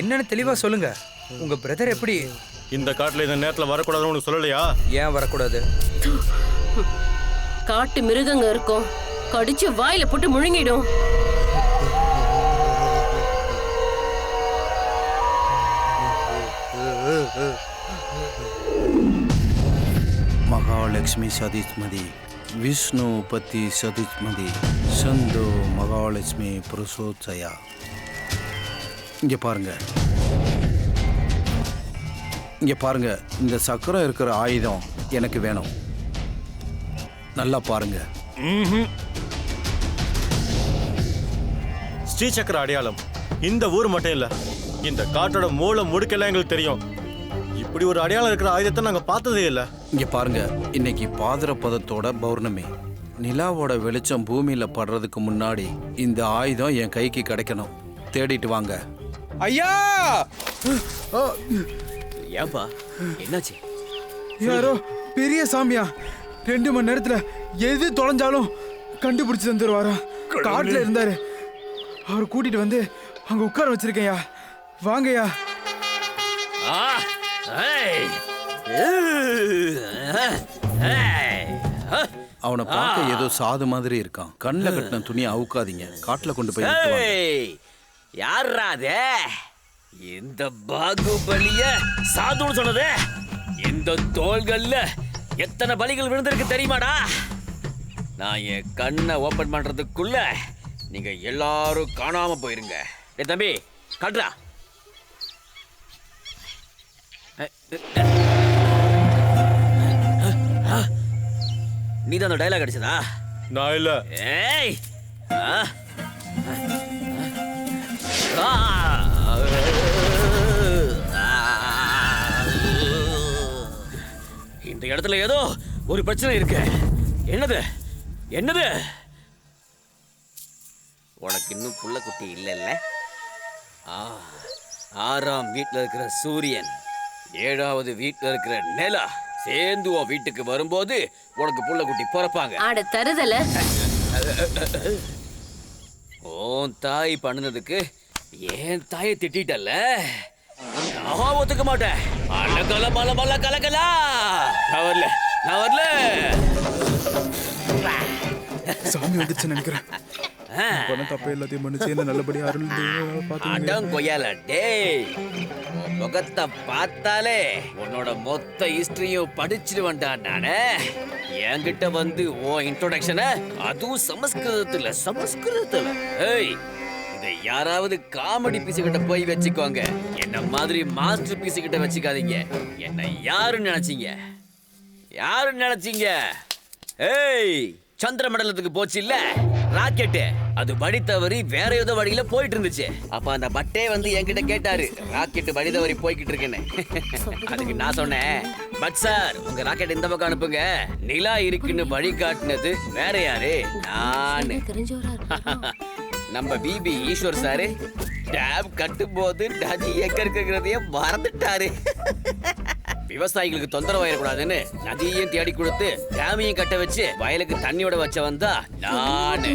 Speaker 8: என்னன்னு தெளிவா சொல்லுங்க. உங்க பிரதர் எப்படி
Speaker 3: இந்த காட்டுல இந்த நேரத்துல வரக்கூடாதுன்னு உனக்கு சொல்லலையா?
Speaker 8: ஏன் வரக்கூடாது?
Speaker 7: காட்டு மிருகங்க இருக்கும், கடிச்சு வாயில போட்டு முழுங்கிடும்.
Speaker 4: மகாலட்சுமி சதிஸ்மதி விஷ்ணு பத்தி சதிஸ்மதி சந்தோ மகாலட்சுமி புருஷோத்சயா. இங்க பாருங்க, இங்க பாருங்க, இந்த சக்கரம் இருக்கிற ஆயுதம் எனக்கு வேணும். நல்லா பாருங்க.
Speaker 3: ஸ்ரீசக்கர அடையாளம் இந்த ஊர் மட்டும் இல்ல, இந்த காட்டோட மூல முடுக்கெல்லாம் எங்களுக்கு தெரியும். இப்படி ஒரு அடையாளம் இருக்கிற ஆயுதத்தை நாங்க பார்த்ததே இல்ல.
Speaker 4: இங்க பாருங்க, இன்னைக்கு பாதிரப்பதத்தோட பௌர்ணமி. நிலாவோட வெளிச்சம் பூமியில படுறதுக்கு முன்னாடி இந்த ஆயுதம் என் கைக்கு கிடைக்கணும். தேடிட்டு வாங்க.
Speaker 12: ஐயா!
Speaker 9: ஏன்பா என்னாச்சு?
Speaker 12: யாரோ பெரிய சாமியா 2 மணி நேரத்துல எது தொலைஞ்சாலும் கண்டுபிடிச்சு தந்துருவாரா? காட்டுல இருந்தாரு, அவர் கூட்டிட்டு வந்து அங்க உட்கார வச்சிருக்கையா. வாங்கய்யா.
Speaker 4: அவனை பார்க்க ஏதோ சாது மாதிரி இருக்கான். கண்ணில் கட்டின துணியை அவுக்காதீங்க, காட்டுல கொண்டு போய் விட்டுருவாங்க.
Speaker 9: யாரா அது? இந்த பாகுபலிய சாதுன்னு சொன்னது? இந்த தோள்கள்ல எத்தனை பலிகள் விழுந்திருக்கு தெரியுமாடா? நான் என் கண்ணை ஓபன் பண்றதுக்குள்ள நீங்க எல்லாரும் காணாம போயிருங்க. ஏ தம்பி, காட்டுறா. நீ தான் அந்த டைலாக் அடிச்சதா?
Speaker 3: நான் இல்ல.
Speaker 9: ஏய், இந்த இடத்துல ஏதோ ஒரு பிரச்சனை இருக்கு. என்னது என்னது? உனக்கு இன்னும் புள்ள குட்டி இல்லைல்ல? 6ஆம் வீட்டில் இருக்கிற சூரியன், 7வது வீட்டில் இருக்கிற நிலா சேர்ந்து உன் வீட்டுக்கு வரும்போது உனக்கு புள்ள குட்டி பிறப்பாங்க.
Speaker 7: ஆட தருதல.
Speaker 9: உன் தாய் பண்ணதுக்கு ஏன் தாயை திட்டல? நான் ஒத்துக்க மாட்டேன். அலகல மல மல கலகலா. நான் வரல, நான் வரல.
Speaker 12: சாமி வந்துச்சு நினைக்கிறேன். பண்ண தப்ப எல்லாத்தையும் மன்னிச்சு என்ன நல்லபடியா அருள்
Speaker 9: அடம் கொய்யால. டேய், முகத்தை பார்த்தாலே உன்னோட மொத்த ஹிஸ்டரியும் படிச்சிருவேன்டா நானே. என்கிட்ட வந்து உன் இன்ட்ரோடக்ஷனை அதுவும் சமஸ்கிருதத்துல. ஏய், இதை யாராவது காமெடி பீஸ் கிட்ட போய் வச்சுக்கோங்க. என்ன மாதிரி மாஸ்டர் பீஸ் கிட்ட வச்சுக்காதீங்க. என்ன யாருன்னு நினைச்சீங்க? ஏய், சந்திர மண்டலத்துக்கு போச்சு இல்ல ராக்கெட்டு, அது வழி தவறி வேற ஏதோ வழியில போயிட்டு இருந்துச்சு. அப்ப அந்த பட்டே வந்து என்கிட்ட கேட்டாரு, ராக்கெட் வழி தவறி போய்கிட்டு இருக்கேன்னு. அதுக்கு நான் சொன்னேன், பட் சார், உங்க ராக்கெட் இந்த பக்கம் அனுப்புங்க. நிலா இருக்குன்னு வழி காட்டினது வேற யாரு? நானு. நம்ம பிபி ஈஸ்வர் சாரு டேம் கட்டும் போது நதி எங்க இருக்கிறதையே மறந்துட்டாரு. விவசாயிகளுக்கு தொந்தரவு ஆயிடக்கூடாதுன்னு நதியையும் தேடி கொடுத்து டேமையும் கட்ட வச்சு வயலுக்கு தண்ணியோட வச்ச வந்தா நானு.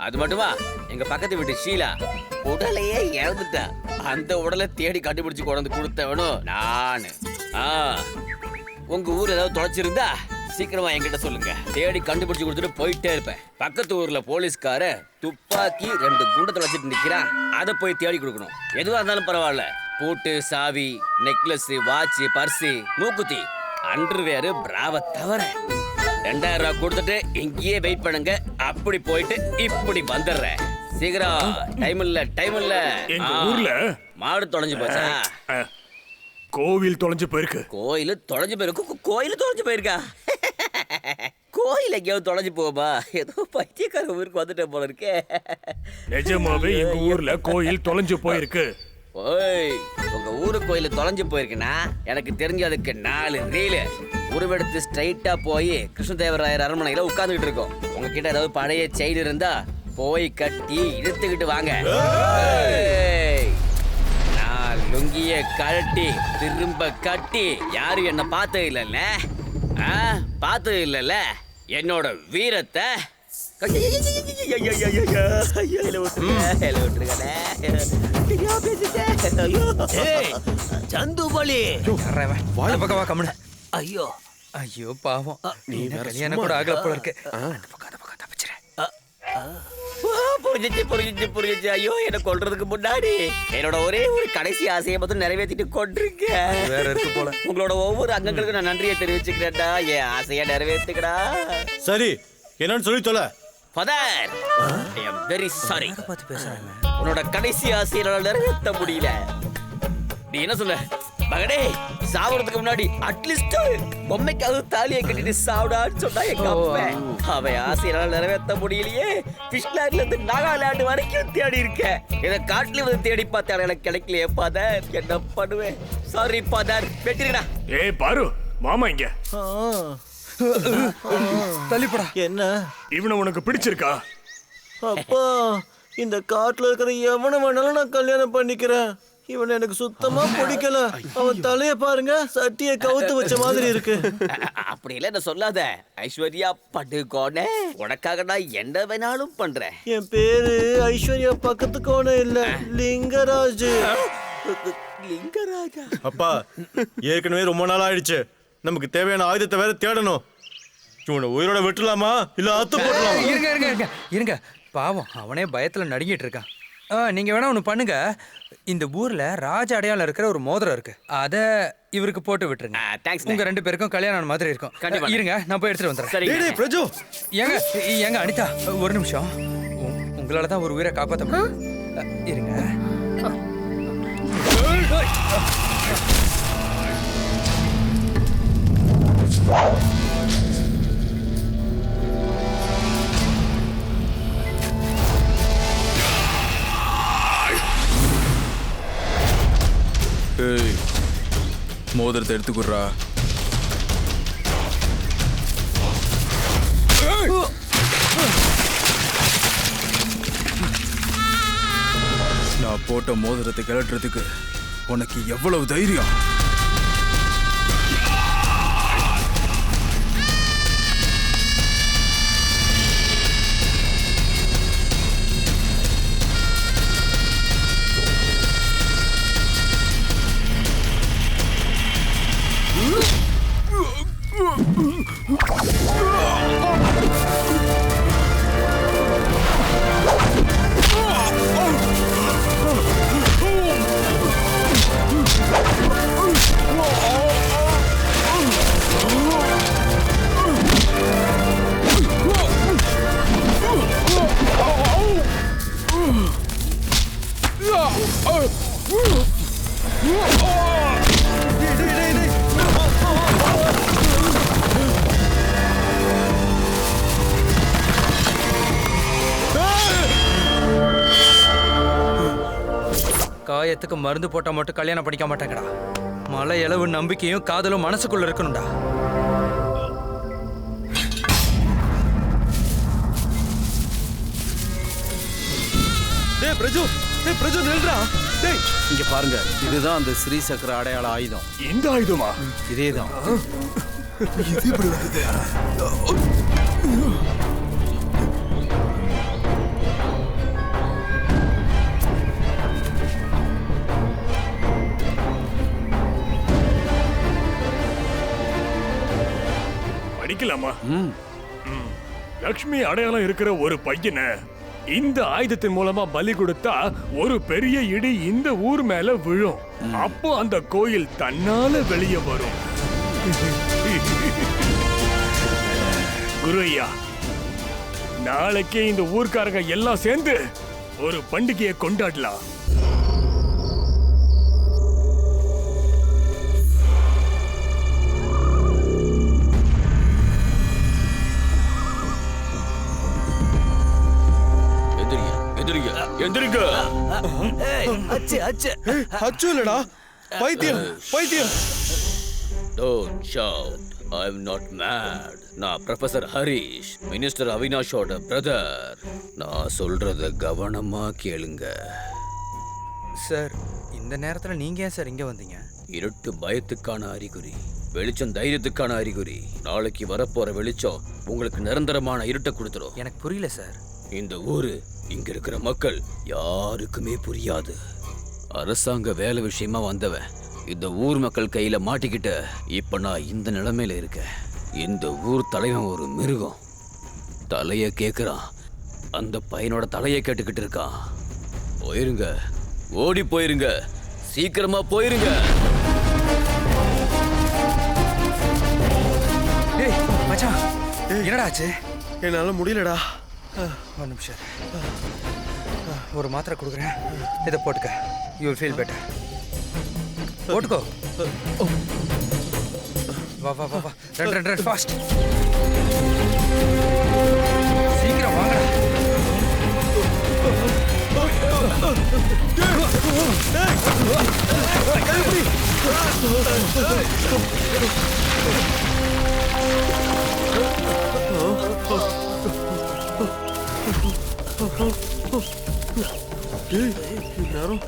Speaker 9: அது மட்டுமா, எங்க பக்கத்து வீட்டு ஷீலா உடலையே இறந்துட்டா. அந்த உடலை தேடி கண்டுபிடிச்சு கொண்டு கொடுத்தவனும் நானு. உங்க ஊர் ஏதாவது தொலைச்சிருந்தா சீக்கிரமா என்கிட்ட சொல்லுங்க. தேடி கண்டுபிடிச்சு கொடுத்துட்டு போயிட்டே இருப்பேன். பக்கத்து ஊர்ல போலீஸ்கார துப்பாக்கி 2 குண்டை தொலைச்சிட்டு நிக்கிறான். அதை போய் தேடி கொடுக்கணும். எதுவா இருந்தாலும் பரவாயில்ல. பூட்டு, சாவி, நெக்லஸ், வாட்ச், பர்ஸு, மூக்குத்தி, அண்டர்வேர், பிராவ தவிர 2000 ரூபாய் கொடுத்துட்டு இங்கேயே வெயிட் பண்ணுங்க. அப்படி போயிட்டு இப்படி வந்துடுறேன்.
Speaker 13: சீக்கிரம், டைம் இல்ல.
Speaker 5: எங்க ஊர்ல
Speaker 13: மாடு தொலைஞ்சு போச்சா?
Speaker 5: கோவில் தொலைஞ்சு போயிருக்கு.
Speaker 13: கோயில் தொலைஞ்சு போயிருக்கா? கோயில் எங்கேயாவது தொலைஞ்சு போகுமா? ஏதோ பைத்தியக்கார ஊருக்கு வந்துட்டேன் போல இருக்கே.
Speaker 5: நிஜமாவே எங்க ஊர்ல கோயில் தொலைஞ்சு போயிருக்கு.
Speaker 13: ஓய், உங்க ஊரு கோயில் தொலைஞ்சு போயிருக்குன்னா எனக்கு தெரிஞ்சு அதுக்கு 4 ரீலு. உருவெடுத்து ஸ்ட்ரைட்டா போய் கிருஷ்ணதேவராயர் அரண்மனையில உட்கார்ந்துகிட்டு இருக்கோம். உங்ககிட்ட ஏதாவது பழைய செயின் இருந்தா போய் கட்டி இழுத்துக்கிட்டு வாங்க. நான் லுங்கிய கழட்டி திரும்ப கட்டி யாரும் என்ன பார்த்தது இல்லைல்ல என்னோட வீரத்தை
Speaker 9: சந்துபலி
Speaker 8: ஐயோ ஐயோ பாவம், நீ கல்யாணம் கூட ஆகல போல இருக்கு.
Speaker 13: புரிஞ்சிச்சு. ஐயோ, என்ன கொல்றதுக்கு முன்னாடி என்னோட ஒரே ஒரு கடைசி ஆசையை மட்டும் நிறைவேற்றிட்டு கொண்டிருக்க.
Speaker 8: வேற இருக்கு போல.
Speaker 13: உங்களோட ஒவ்வொரு அங்கங்களுக்கும் நான் நன்றியை தெரிவிச்சுக்கிறேன்டா. என் ஆசையை நிறைவேற்றுக்கடா.
Speaker 3: சரி, என்னன்னு சொல்லி தொலை.
Speaker 13: Father, I am very sorry. உன்னோட கடைசி ஆசையை நிறைவேற்ற முடியல. நீ என்ன சொல்ல மகனே? சாவறதுக்கு முன்னாடி அட்லீஸ்ட் பொம்மைக்காவது தாலியை கட்டிட்டு சாப்பிடான்னு சொன்னா எங்க அப்பன். அவன் ஆசையால நிறைவேற்ற முடியலையே. பிஷ்லாண்ட்ல இருந்து நாகாலாந்து வரைக்கும் தேடி இருக்கேன். இதை காட்டுல வந்து தேடி பார்த்தா எனக்கு கிடைக்கலையே ஃபாதர். என்ன பண்ணுவேன்? சாரி ஃபாதர், வெட்டிருக்கா.
Speaker 5: ஏய் பாரு, மாமா இங்க.
Speaker 3: தள்ளிப்படா. என்ன
Speaker 5: இவனை உனக்கு பிடிச்சிருக்கா?
Speaker 3: அப்பா, இந்த காட்டுல இருக்கிற எவனை வேணாலும் நான் கல்யாணம் பண்ணிக்கிறேன். இவன் எனக்கு சுத்தமா பிடிக்கல. அவன் தலைய பாருங்க, சட்டியை கவுத்து வச்ச மாதிரி இருக்கு.
Speaker 13: அப்படி இல்ல என்ன சொல்லாத ஐஸ்வர்யா படுகோனே. உனக்காக நான் என்ன வேணாலும் பண்றேன்.
Speaker 3: என் பேரு ஐஸ்வர்யா பக்கத்து கோணே இல்ல, லிங்கராஜ்.
Speaker 13: லிங்கராஜா?
Speaker 3: அப்பா, ஏற்கனவே ரொம்ப நாள் ஆயிடுச்சு. நமக்கு தேவையான ஆயுதத்தை வேற தேடணும். இவனை உயிரோட விட்டுலாமா இல்ல அத்து போடலாமா?
Speaker 8: இருங்க, பாவம் அவனே பயத்துல நடுங்கிட்டு இருக்கான். நீங்க வேணா ஒண்ணு பண்ணுங்க. இந்த ஊர்ல ராஜ அடையாளம் இருக்கிற ஒரு மோதிரம் இருக்கு, அத இவருக்கு போட்டு விட்டுருங்க. உங்க 2 பேருக்கும் கல்யாணம் ஆன மாதிரி இருக்கும். இருங்க, நான் போய் எடுத்துட்டு வந்துடுறேன். ஏங்க அனிதா, ஒரு நிமிஷம். உங்களால தான் ஒரு உயிரை காப்பாற்ற முடியும். இருங்க.
Speaker 14: மோதிரத்தை எடுத்துக்குறா. நான் போட்ட மோதிரத்தை கிளட்டுறதுக்கு உனக்கு எவ்வளவு தைரியம்?
Speaker 8: காயத்துக்கு மருந்து போட்டா மட்டும் கல்யாணம் பண்ணிக்க மாட்டாங்கடா. மலை அளவு நம்பிக்கையும் காதலும் மனசுக்குள்ள இருக்கணும்டா.
Speaker 11: பிரஜு நில்றா.
Speaker 4: இங்க பாருங்க, இதுதான் அந்த ஸ்ரீ சக்கர அடையாள ஆயுதம்.
Speaker 5: இந்த ஆயுதமா?
Speaker 4: இதேதான்.
Speaker 14: இது எப்படி வந்தது?
Speaker 5: படிக்கலாமா? லக்ஷ்மி அடையாளம் இருக்கிற ஒரு பையனை இந்த ஆயுதத்தின் மூலமா பலி கொடுத்தா ஒரு பெரிய இடி இந்த ஊர் மேல விழும். அப்போ அந்த கோயில் தன்னால வெளியே வரும். குரு ஐயா, நாளைக்கே இந்த ஊர்க்காரங்க எல்லாம் சேர்ந்து ஒரு பண்டிகையை கொண்டாடலாம்.
Speaker 13: எந்திரிங்க.
Speaker 11: அச்சு இல்லடா, பைத்தியம் பைத்தியம்.
Speaker 13: Don't shout. I'm not mad. நான் ப்ரொஃபசர் ஹரிஷ், மினிஸ்டர் அவினாஷோட பிரதர். நான் சொல்றத கவனமா கேளுங்க.
Speaker 8: சார், இந்த நேரத்துல நீங்க ஏன் சார் இங்க வந்தீங்க?
Speaker 13: இருட்டு பயத்துக்கான அறிகுறி, வெளிச்சம் தைரியத்துக்கான அறிகுறி. நாளைக்கு வரப்போற வெளிச்சம் உங்களுக்கு நிரந்தரமான இருட்டை கொடுத்துரும்.
Speaker 8: எனக்கு புரியல சார்.
Speaker 13: இந்த ஊரு, இங்க இருக்கிற மக்கள் யாருக்குமே புரியாது. அரசாங்க வேலை விஷயமா வந்தவன் இந்த ஊர் மக்கள் கையில மாட்டிக்கிட்ட இப்ப நான் இந்த நிலைமையில இருக்கேன். இந்த ஊர் தலைவன் ஒரு மிருகம். தலைய கேக்குறான், அந்த பையனோட தலையை கேட்டுக்கிட்டு இருக்கான். போயிருங்க, ஓடி போயிருங்க, சீக்கிரமா போயிருங்க.
Speaker 8: மச்சான், என்னடா ஆச்சு?
Speaker 11: என்னால முடியலடா.
Speaker 8: ஒரு நிமிஷம், ஒரு மாத்திரை கொடுக்குறேன், இதை போட்டுக்க. You will feel better. போட்டுக்கோ. வா வா வா வா, ரெண்டு ஃபாஸ்ட். சீக்கிரம் வாங்கடா.
Speaker 11: நேரம்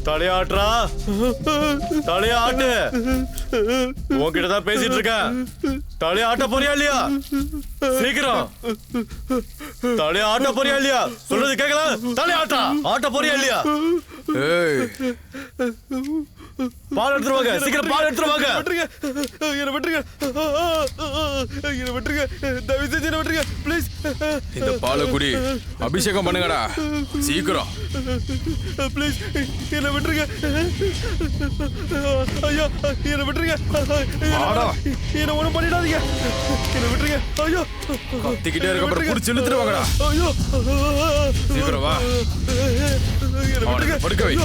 Speaker 3: தலையாட்டுறா, தலையாட்டு. உன்கிட்ட தான் பேசிட்டு இருக்கேன். தலையாட்ட போறியா இல்லையா? சீக்கிரம் தலையாட்ட போறியா இல்லையா? சொல்றது கேட்கல. தலையாட்டா, ஆட்ட போறியா இல்லையா? பால் எடுத்துருவாங்க, சீக்கிரம் பால் எடுத்துருவாங்க.
Speaker 11: என்ன விட்டுருங்க, என்ன விட்டுருங்க, தயவு செஞ்சு என்ன விட்டுருங்க ப்ளீஸ்.
Speaker 14: இந்த பாலை குடி, அபிஷேகம் பண்ணுங்கடா சீக்கிரம்.
Speaker 11: ப்ளீஸ் என்ன விட்டுருங்க. ஐயா என்ன விட்டுருங்க, என்ன ஒண்ணும் பண்ணிடாதீங்க, என்ன விட்டுருங்க. ஐயோ
Speaker 14: கத்திக்கிட்டே இருக்க, அப்புறம் புடிச்சு இழுத்துட்டு வாங்கடா.
Speaker 11: ஐயோ
Speaker 14: சீக்கிரம் வா,
Speaker 11: என்ன விட்டுருங்க.
Speaker 14: படுக்க வை.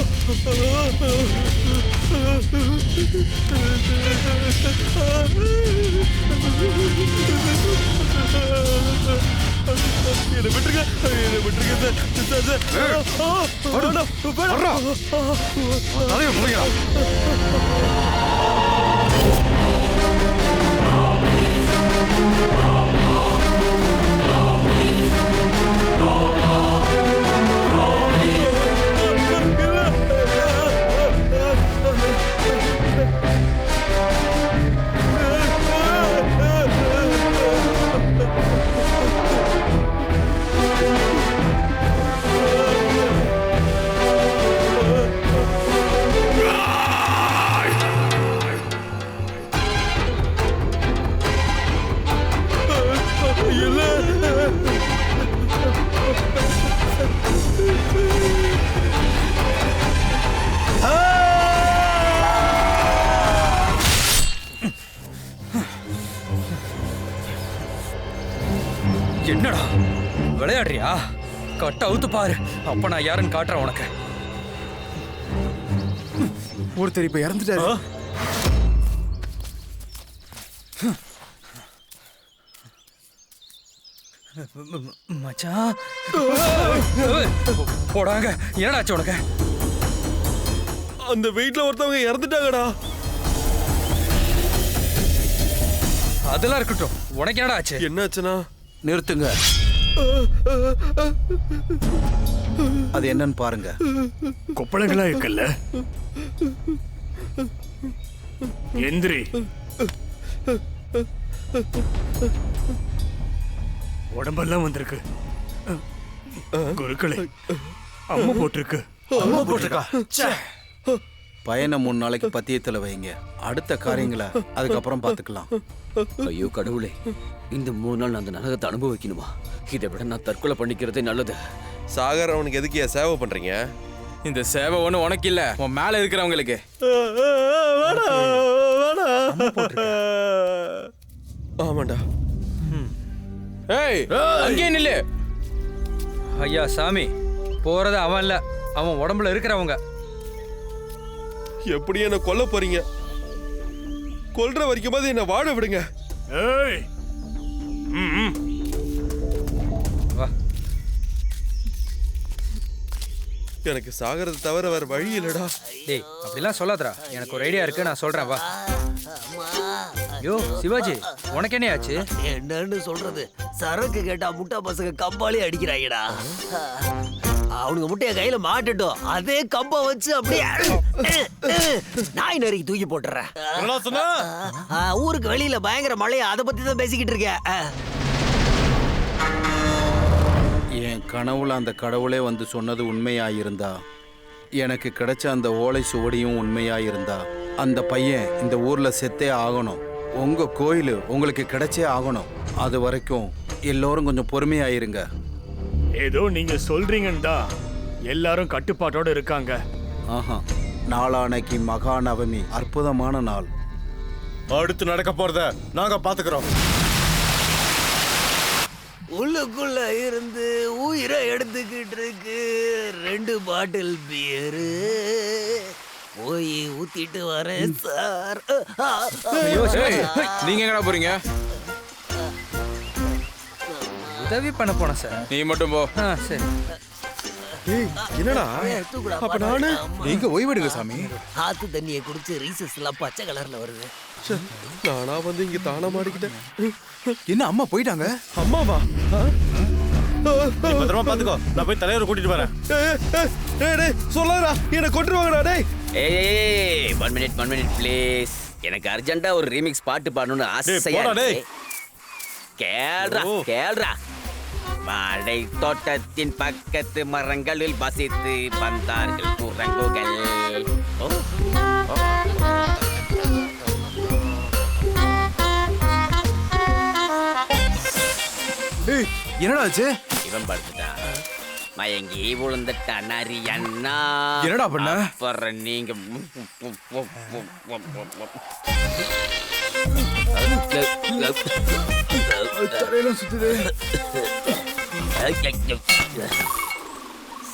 Speaker 11: என்ன விட்டுருங்க, என்ன விட்டுருங்க
Speaker 8: என்னடா விளையாடுறியா? கட்ட அவுத்து பாரு, அப்ப நான் யாருன்னு காட்டுறேன் உனக்கு.
Speaker 12: ஒருத்தர் இப்ப இறந்துட்டாரு.
Speaker 8: மச்சான் போடாங்க. என்னடாச்சு உனக்கு?
Speaker 11: அந்த வீட்ல ஒருத்தவங்க இறந்துட்டாங்கடா.
Speaker 8: அதெல்லாம் இருக்கட்டும், உனக்கு என்னடா ஆச்சு?
Speaker 11: என்னாச்சுன்னா
Speaker 4: நிறுத்துங்க. அது என்னன்னு பாருங்க.
Speaker 5: கொப்பளங்களா இருக்குல்ல, எந்திரி. உடம்பெல்லாம் வந்திருக்கு. குருக்களே, அம்மா போட்டிருக்கு.
Speaker 12: அம்மா போட்டிருக்கா?
Speaker 4: பையனை 3 நாளைக்கு பத்தியத்தில் வைங்க. அடுத்த காரியங்களை அதுக்கப்புறம் பார்த்துக்கலாம்.
Speaker 1: ஐயோ கடவுளே, இந்த 3 நாள் நான் அந்த நரகத்தை அனுபவிக்கணுமா? இதை விட நான் தற்கொலை பண்ணிக்கிறதே நல்லது.
Speaker 11: சாகர் அவனுக்கு எதுக்கு சேவை பண்றீங்க?
Speaker 14: இந்த சேவை ஒண்ணு உனக்கு இல்ல, உன் மேல இருக்கிறவங்களுக்கு.
Speaker 11: ஆமாண்டா.
Speaker 14: ஏய், அங்கே நில்லு.
Speaker 8: ஐயா சாமி, போறது அவன் இல்ல, அவன் உடம்புல இருக்கிறவங்க.
Speaker 11: எப்படி என்ன கொல்ல போறீங்க? கொல்ற வரைக்கும் என்ன வாழ விடுங்க.
Speaker 5: ஏய்,
Speaker 8: வா.
Speaker 11: எனக்கு சாகறது தவிர வேற வழி இல்லடா.
Speaker 8: டேய், அப்படிலாம் சொல்லாதடா. எனக்கு ஒரு ஐடியா இருக்கு, நான் சொல்றேன், வா. யோ சிவாஜி, உனக்கு என்ன ஆச்சு?
Speaker 9: என்னன்னு சொல்றது, சரக்கு கேட்டா முட்டா பசங்க கம்பாலே அடிக்கிறாங்கடா. அவனுங்க முட்டைய கையில மாட்டுட்டோம், அதே கம்ப வச்சு அப்படியே நாய் நறுக்கி தூக்கி போட்டுறேன். ஊருக்கு வெளியில பயங்கர மழையா, அதை பத்தி தான் பேசிக்கிட்டு இருக்கேன்.
Speaker 4: என் கனவுல அந்த கடவுளே வந்து சொன்னது உண்மையாயிருந்தா, எனக்கு கிடைச்ச அந்த ஓலை சுவடியும் உண்மையாயிருந்தா, அந்த பையன் இந்த ஊர்ல செத்தே ஆகணும். உங்க கோயில் உங்களுக்கு கிடைச்சே ஆகணும். அது வரைக்கும் எல்லோரும் கொஞ்சம் பொறுமையாயிருங்க.
Speaker 5: ஏதோ நீங்க சொல்றீங்கன்னு தான் எல்லாரும் கட்டுப்பாட்டோட இருக்காங்க.
Speaker 4: ஆஹா, நாளானைக்கு மகாநவமி அற்புதமான நாள்.
Speaker 3: அடுத்து நடக்க போறத நாங்க பாத்துக்கிறோம்.
Speaker 9: உள்ளுக்குள்ள இருந்து உயிரை எடுத்துக்கிட்டு இருக்கு 2 பாட்டில் பியரு. போய் ஊத்திட்டு வரேன் சார்.
Speaker 14: நீங்க எங்கடா போறீங்க?
Speaker 8: உதவி பண்ண போன சார்.
Speaker 14: நீ மட்டும் போ.
Speaker 8: சரி.
Speaker 11: என்னடா அப்ப நானு?
Speaker 5: நீங்க ஓய்வெடுங்க சாமி.
Speaker 9: ஆத்து தண்ணியை குடிச்சு ரீசஸ் எல்லாம் பச்சை கலர்ல வருது.
Speaker 11: நானா வந்து இங்க தானா மாடிக்கிட்டேன்.
Speaker 5: என்ன அம்மா போயிட்டாங்க?
Speaker 11: அம்மாவா?
Speaker 3: பத்திரமா பாத்துக்கோ, நான் போய் தலைவரை கூட்டிட்டு வரேன்.
Speaker 11: சொல்லாதடா, என்ன கொண்டுருவாங்கடா. டேய்
Speaker 13: ஏய், 1 மினிட் ப்ளீஸ். எனக்கு அர்ஜென்ட்டா ஒரு ரீமிக்ஸ் பாட்டு பாடணும்னு ஆசையா இருக்கு. கேள்றா. வாழை தோட்டத்தின் பக்கத்து மரங்களில் வசித்து வந்தார்கள் குரங்குகள்.
Speaker 5: என்னடா ஆச்சு?
Speaker 13: இவன் படுத்துட்டான், மயங்கி விழுந்துட்டான் நரி அண்ணா.
Speaker 5: என்னடா பண்ண?
Speaker 13: அப்புறம் நீங்க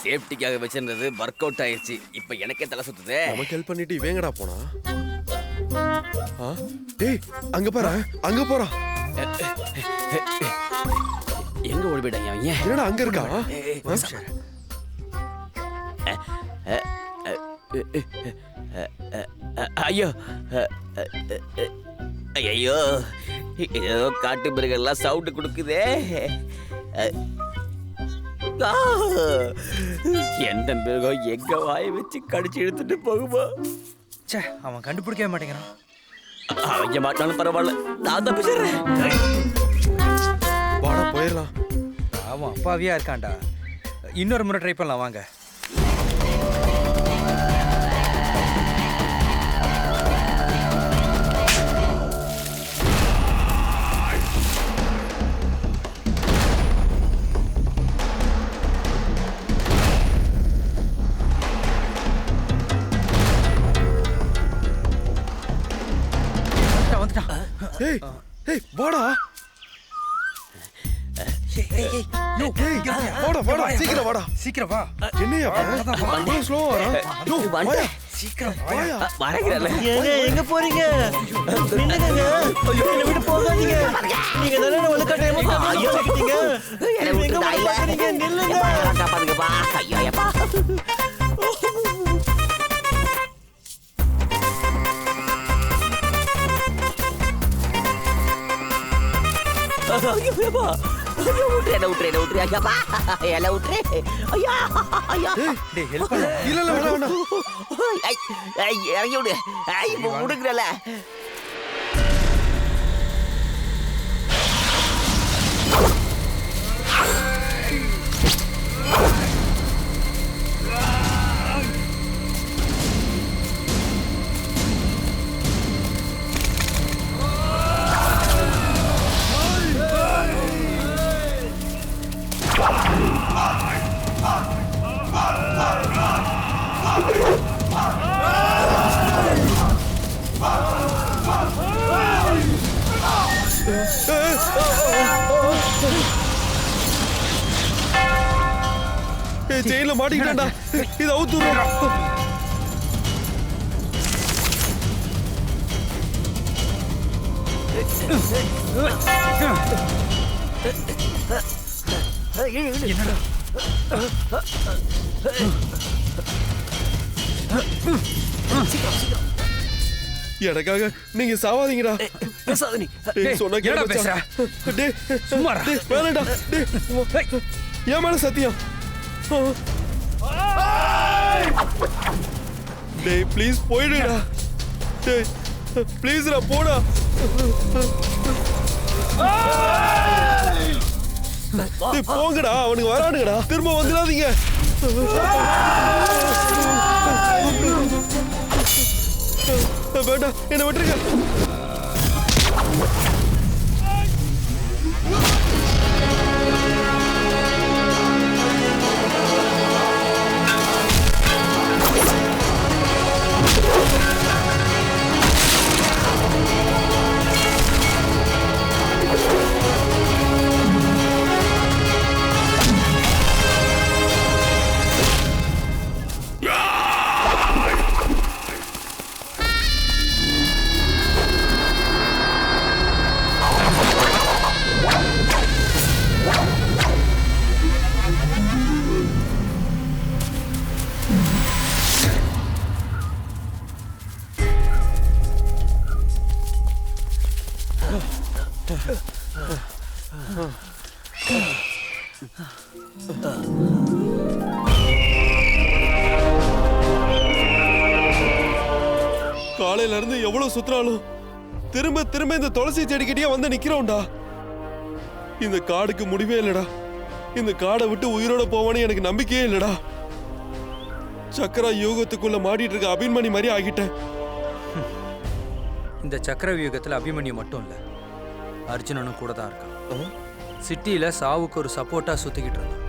Speaker 13: சேஃப்டிக்காக வச்சிருந்தது ஒர்க் அவுட் ஆயிடுச்சு. இப்ப எனக்கே தலை சுத்துதே.
Speaker 11: நமக்கு ஹெல்ப் பண்ணிட்டு இவங்கடா போனா? டேய் அங்க பாரு, அங்க போறா.
Speaker 13: எங்க ஓடிவிட்டாங்க அவங்க?
Speaker 11: என்னடா அங்க இருக்கா?
Speaker 13: ஐயோ ஐயோ, ஏதோ காட்டு மிருகெல்லாம் சவுண்டு கொடுக்குதே. எந்த மிருகம் எங்க வாயை வச்சு கடிச்சு இழுத்துட்டு போகுமா?
Speaker 8: சே, அவன் கண்டுபிடிக்கவே மாட்டேங்கிறான்.
Speaker 13: அவங்க மாட்டாலும் பரவாயில்ல, நான் தான் பேசுறேன்.
Speaker 11: வாடா போயிடலாம்.
Speaker 8: அவன் அப்பாவியா இருக்கான்டா. இன்னொரு முறை ட்ரை பண்ணலாம், வாங்க.
Speaker 11: ஏய் ஏய் வாடா. வாடா சீக்கிரம் வாடா.
Speaker 8: சீக்கிரம் வா.
Speaker 11: என்னையா ஸ்லோவா வரா? வாடா
Speaker 8: சீக்கிரம்
Speaker 11: வாயா.
Speaker 13: வரங்கல.
Speaker 9: எங்க போறீங்க? நில்லுங்க. என்ன விட்டு போகாதீங்க. நீங்க தானே வலுக்கட்டாயமா சாப்பிட்டீங்க. எங்க போறீங்க? நில்லுங்க.
Speaker 13: பாருங்கப்பா. ஐயோ அப்பா. இறங்கி விடு. விடுக்கிறல.
Speaker 11: ஜெயில மாட்டிக்கிட்டேன்டா. இதை அவுத்துறோம். எனக்காக நீங்க சாவாதீங்கடா. சொன்னா வேணாடா. ஏன் மேல சத்தியம். டேய் ப்ளீஸ் போயிடுடா. டேய் ப்ளீஸ்டா போடா. டேய் போங்கடா, அவனுக்கு வரானுங்கடா. திரும்ப வந்துடாதீங்க. வேண்டாம், என்ன விட்டுருங்க. காலையில இருந்து எவ்வளவு சுத்துறாலும் திரும்ப திரும்ப இந்த துளசி செடிக்கிட்டே வந்து நிக்கிறோம்டா. இந்த காடுக்கு முடிவே இல்லடா. இந்த காடை விட்டு உயிரோட போவானே எனக்கு நம்பிக்கையே இல்லடா. சக்கர யோகத்துக்குள்ள மாட்டிட்டு இருக்க அபிமன்யு மாதிரி ஆகிட்டேன்.
Speaker 8: இந்த சக்கர வியூகத்தில் அபிமன்யு மட்டும் இல்லை, அர்ஜுனனும் கூட தான் இருக்கான். சிட்டியில் சாவுக்கு ஒரு சப்போர்ட்டாக சுற்றிக்கிட்டு இருந்தான்.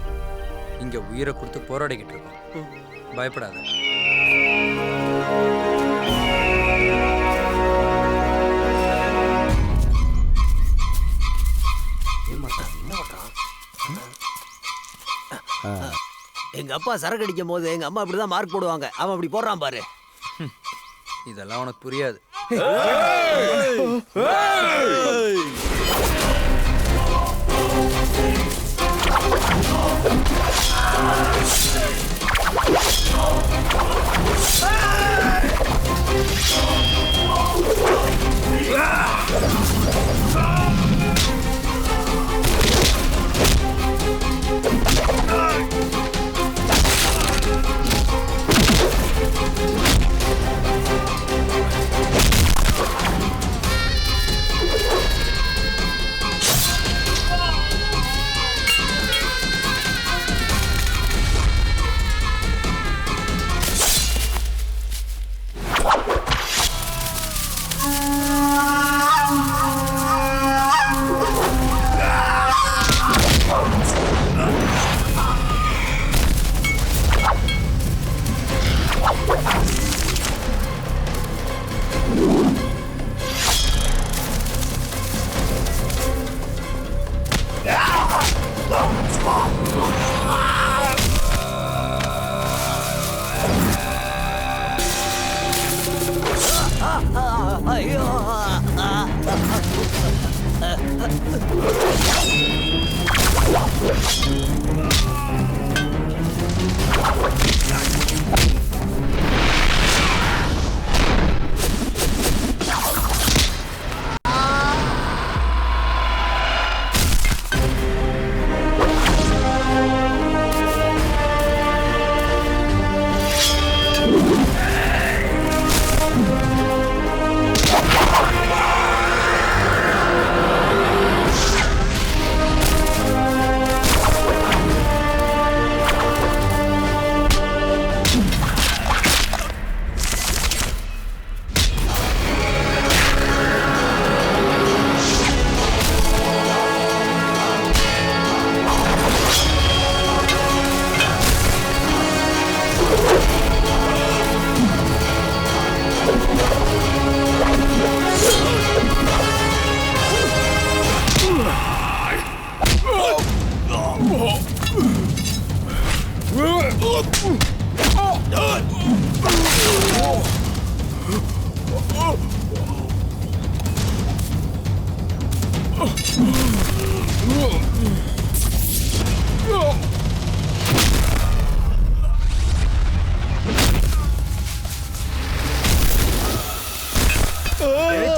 Speaker 8: இங்கே உயிரை கொடுத்து போராடிக்கிட்டு இருக்கோம். பயப்படாத.
Speaker 9: எங்க அப்பா சரக்கு அடிக்கும் போது எங்க அம்மா இப்படிதான் மார்க் போடுவாங்க. அவன் அப்படி போடுறான் பாரு.
Speaker 8: இதெல்லாம் உனக்கு புரியாது.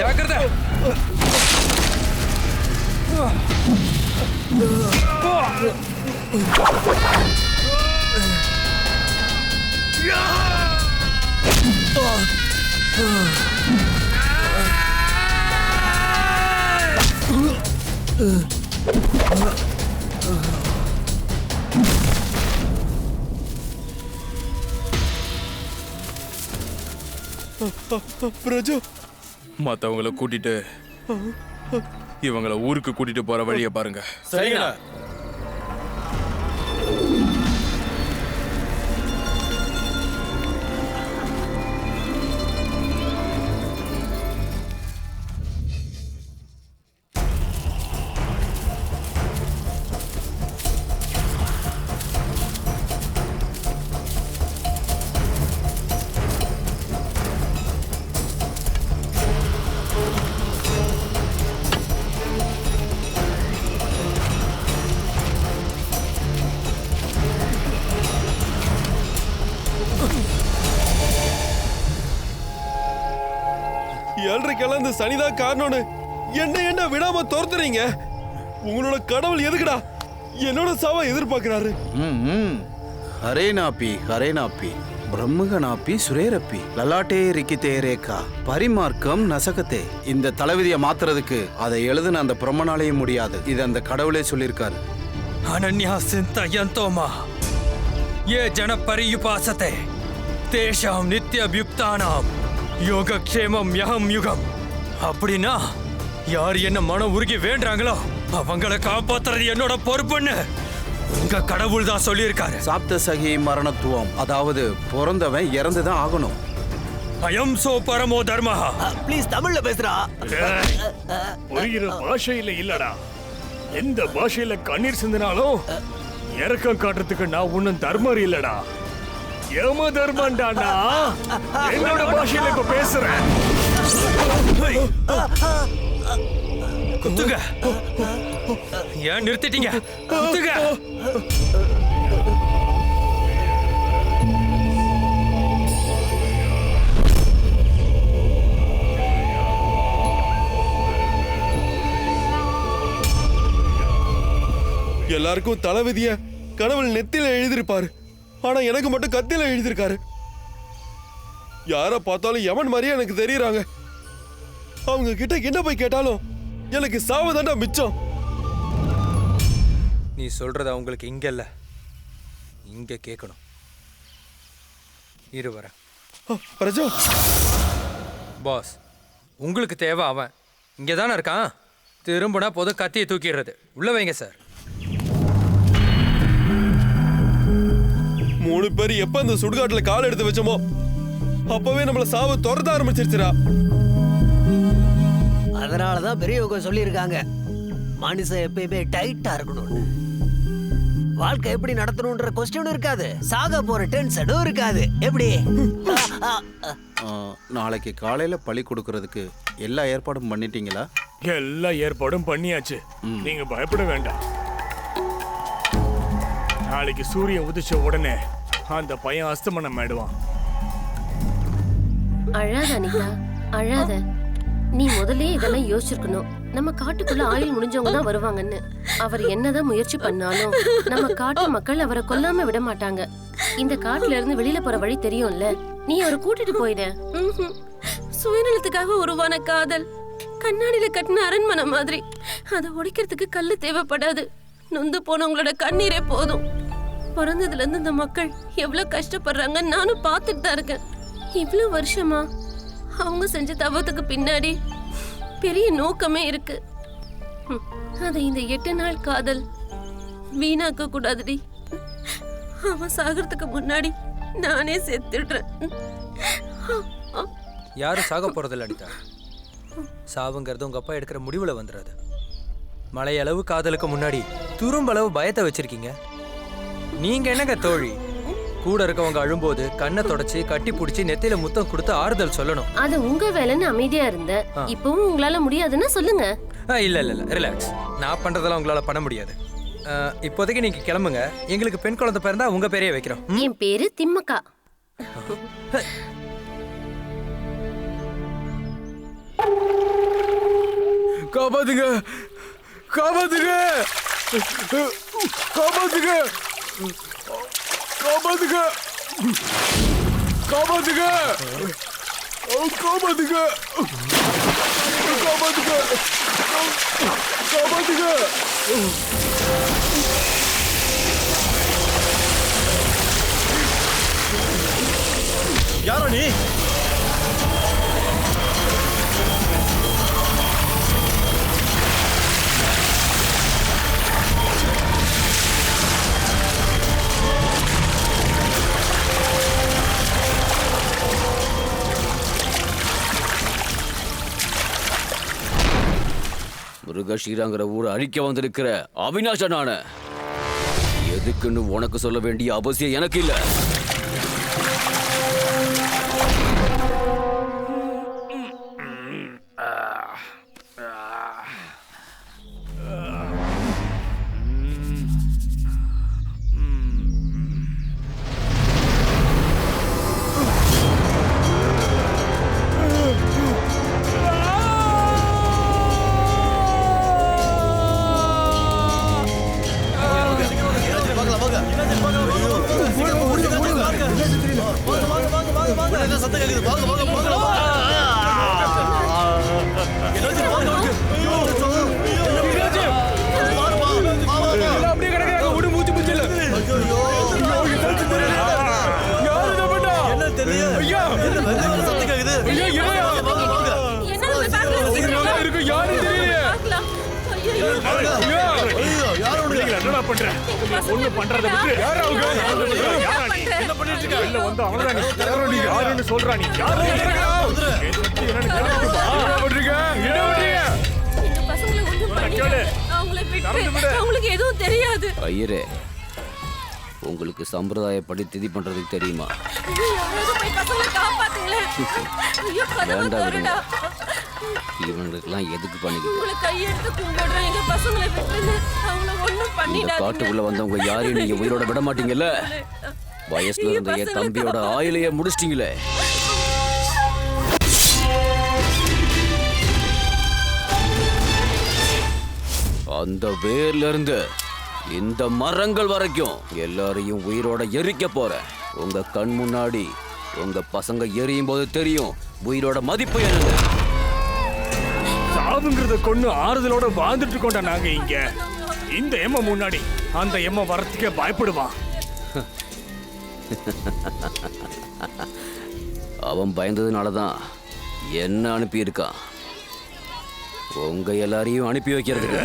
Speaker 8: ஜாக்கிரதை.
Speaker 11: பிரஜு,
Speaker 14: மத்தவங்கள கூட்டிட்டு இவங்கள ஊருக்கு கூட்டிட்டு போற வழியை பாருங்க.
Speaker 3: சரிங்கண்ணா.
Speaker 11: ஏழ்றைக்கெல்லாம் இந்த சனிதான் காரணம்னு என்ன விடாம துரத்துறீங்க. உங்களோட கடவுள் எதுக்குடா என்னோட சாவ எதிர்பார்க்கிறாரு?
Speaker 4: ஹரே நாப்பி பிரம்மக நாப்பி சுரேரப்பி லலாட்டே ரிக்கித்தே ரேகா பரிமார்க்கம் நசகத்தே. இந்த தலைவிதியை மாத்துறதுக்கு அதை எழுதுன அந்த பிரம்மனாலேயே முடியாது. இது அந்த கடவுளே சொல்லியிருக்காரு.
Speaker 8: அனன்யா சிந்தயந்தோமா ஏ ஜன பரியுபாசதே தேஷாம் நித்யபியுக்தானாம் யோகக்ஷேமம் யஹம் யுகம். அப்படின்னா யார் என்ன மனம் உருகி வேண்டாங்களோ அவங்களை காப்பாத்துறது என்னோட பொறுப்புன்னு உங்க கடவுள் தான் சொல்லியிருக்காரு.
Speaker 4: சாப்த சகி மரணத்துவம், அதாவது பிறந்தவன் இறந்துதான் ஆகணும்.
Speaker 8: அயம் சோ பரமோ தர்மஹா.
Speaker 9: ப்ளீஸ் தமிழ்ல பேசுறா.
Speaker 5: புரிகிற பாஷையில இல்லடா. எந்த பாஷையில கண்ணீர் சிந்தினாலும் இறக்கம் காட்டுறதுக்கு நான் ஒன்னும் தர்மர் இல்லடா. யம தர்மண்டானா. என்னோட பாஷையில இப்ப பேசுறேன்.
Speaker 8: குத்துங்க. ஏன் நிறுத்திட்டீங்க? குத்துங்க.
Speaker 11: எல்லாருக்கும் தலைவிதிய கடவுள் நெத்தில எழுதிருப்பாரு. ஆனா எனக்கு மட்டும் கத்தில எழுதிருக்காரு. யார பார்த்தாலும் யமன் மாதிரியே எனக்கு தெரியறாங்க. அவங்க கிட்ட என்ன போய் கேட்டாலும் எனக்கு சாவதாண்டா மிச்சம்.
Speaker 8: நீ சொல்றது அவங்களுக்கு இங்க இல்ல, இங்க கேட்கணும். இரு வரேன்.
Speaker 11: பிரஜா
Speaker 8: பாஸ், உங்களுக்கு தேவை அவன் இங்கே தானே இருக்கான். திரும்பினா போதும் கத்தியை தூக்கிடுறது. உள்ள வைங்க சார்.
Speaker 11: 3 பேர் எப்ப அந்த சுடுகாட்டுல கால் எடுத்து வச்சோமோ அப்பவே நம்மள சாவு துரத்த ஆரம்பிச்சிருச்சுடா.
Speaker 9: அதனாலதான் பெரியவங்க சொல்லியிருக்காங்க மனுஷன் எப்பயுமே டைட்டா இருக்கணும். வாழ்க்கை எப்படி நடத்தணும்ன்ற கொஸ்டின் இருக்காது, சாக போற டென்ஷனும் இருக்காது. எப்படி?
Speaker 4: நாளைக்கு காலையில பழி கொடுக்கறதுக்கு எல்லா ஏற்பாடும் பண்ணிட்டீங்களா?
Speaker 5: எல்லா ஏற்பாடும் பண்ணியாச்சு. நீங்க பயப்பட வேண்டாம். நாளைக்கு சூரியன் உதிச்ச உடனே அந்த பையன் அஸ்தமனம் ஆயிடுவான்.
Speaker 7: அழாத அனிதா, அழாத. நீ முதல்ல இதெல்லாம் யோசிச்சிருக்கணும். நம்ம காட்டுக்குள்ள ஆயுள் முடிஞ்சவங்க தான் வருவாங்கன்னு. அவர் என்னதான் முயற்சி பண்ணாலும் நம்ம காட்டு மக்கள் அவரை கொல்லாம விட மாட்டாங்க. இந்த காட்டுல இருந்து வெளியில போற வழி தெரியும்ல, நீ அவரை கூட்டிட்டு போயிட. சுயநலத்துக்காக உருவான காதல் கண்ணாடியில கட்டின அரண்மனை மாதிரி. அதை உடைக்கிறதுக்கு கல்லு தேவைப்படாது. நொந்து போனவங்களோட கண்ணீரே போதும். பிறந்ததுல இருந்து இந்த மக்கள் எவ்வளவு கஷ்டப்படுறாங்க நானும் பார்த்துட்டு தான் இருக்கேன். இவ்வளவு வருஷமா அவங்க செஞ்ச தவத்துக்கு பின்னாடி பெரிய நோக்கமே இருக்கு. அதை இந்த 8 நாள் காதல் வீணாக்க கூடாதுடி. அவன் சாகிறதுக்கு முன்னாடி நானே செத்துடுறேன்.
Speaker 8: யாரும் சாக போறதில்ல அனிதா. சாவுங்கிறது உங்க அப்பா எடுக்கிற முடிவுல வந்துடாது. மலையளவு காதலுக்கு முன்னாடி துரும்பளவு பயத்தை வச்சிருக்கீங்க. நீங்க என்னங்க தோழி, கூட இருக்கவங்க அழும்போது கண்ணை தொடச்சி கட்டி பிடிச்சி நெத்தியில முத்தம் கொடுத்து ஆறுதல் சொல்லணும்.
Speaker 7: அது உங்க வேலைன்னு அமைதியா இருந்த. இப்பவும் உங்களால முடியாதுன்னா சொல்லுங்க.
Speaker 8: இல்ல இல்ல இல்ல, ரிலாக்ஸ். நான் பண்றதெல்லாம் உங்களால பண்ண முடியாது. இப்போதைக்கு நீங்க கிளம்புங்க. எங்களுக்கு பெண் குழந்தை பிறந்தா உங்க பேரையே வைக்கிறோம்.
Speaker 7: என் பேரு திம்மக்கா.
Speaker 12: காப்பாத்துங்க, காப்பாத்துங்க, காப்பாத்துங்க, காப்பாத்துங்க, காப்பாத்துங்க, காப்பாத்துங்க, காப்பாத்துங்க, காப்பாத்துங்க.
Speaker 3: யாரோ நீ?
Speaker 1: மிருகஷீராங்கிற ஊரை அழிக்க வந்திருக்கிற அவினாஷ நானு. எதுக்குன்னு உனக்கு சொல்ல வேண்டிய அவசியம் எனக்கு இல்ல. ஐயரே, உங்களுக்கு சம்பிரதாயப்படி திதி பண்றதுக்கு தெரியுமா? வேண்டாம் விடுங்க. இவனுக்கெல்லாம் எதுக்கு பண்ணிக்கிட்டு? இந்த காட்டுக்குள்ள வந்தவங்க யாரையும் நீங்க உயிரோட விட மாட்டீங்கல்ல. வயசுல இருந்த என் தம்பியோட ஆயிலையே முடிச்சிட்டீங்களே. அந்த வேர்ல இருந்து இந்த மரங்கள் வரைக்கும் எல்லாரையும் உயிரோட எரிக்க போறேன். உங்க கண் முன்னாடி உங்க பசங்க எரியும் போது தெரியும் உயிரோட மதிப்பு என்னது.
Speaker 5: சாவுங்கிறத கொண்டு ஆறுதலோட வாழ்ந்துட்டு இருக்கோண்டா நாங்க இங்க. இந்த எம்ம முன்னாடி அந்த எம்ம வரத்துக்கே பயப்படுவான்.
Speaker 1: அவன் பயந்ததுனாலதான் என்ன அனுப்பியிருக்கான். உங்க எல்லாரையும் அனுப்பி வைக்கிறதுக்கு.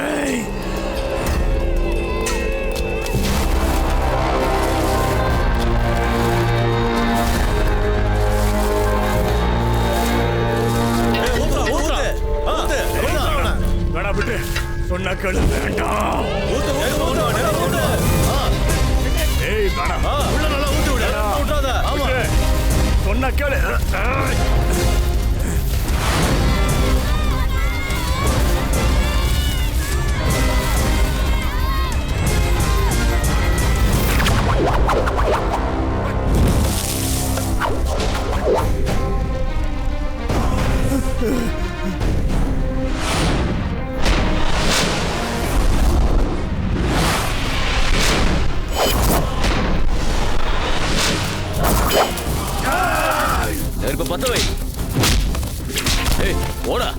Speaker 5: சொன்ன கேளு. வேண்டாம். ஏய் வேணாம். உள்ள நல்லா ஊத்தி விடு. ஊட்டாத. ஆமா. சொன்ன கேளு.
Speaker 1: நெருப்பு பத்த வை. ஏய் ஓடா.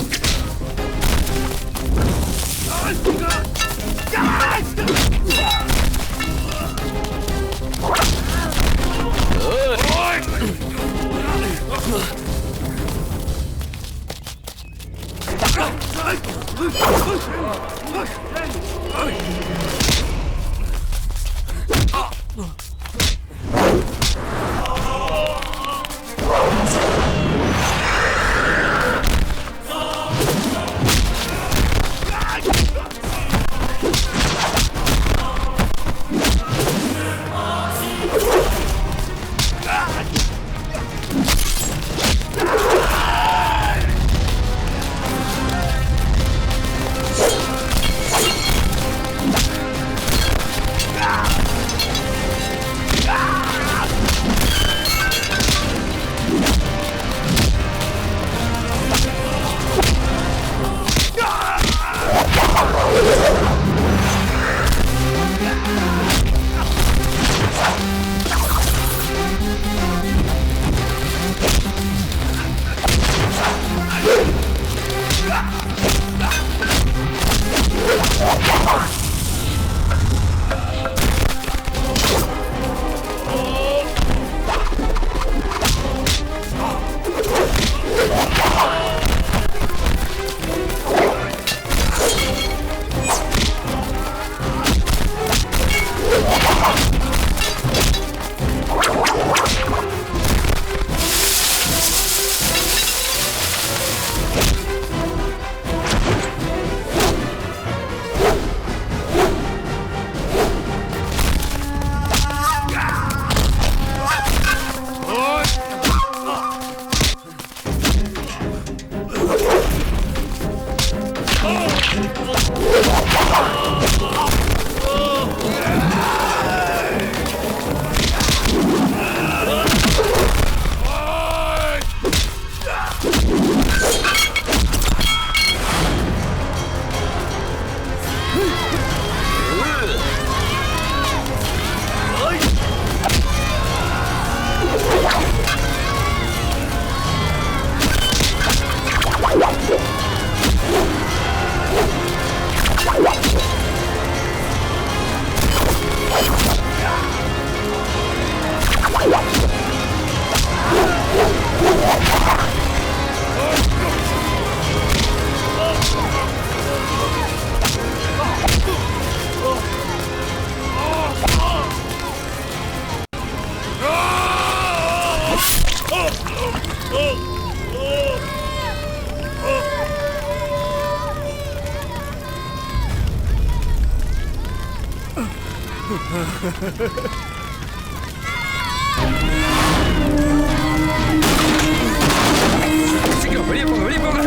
Speaker 8: சீக்கிரம் வெளியே போங்க, வெளியே போங்க.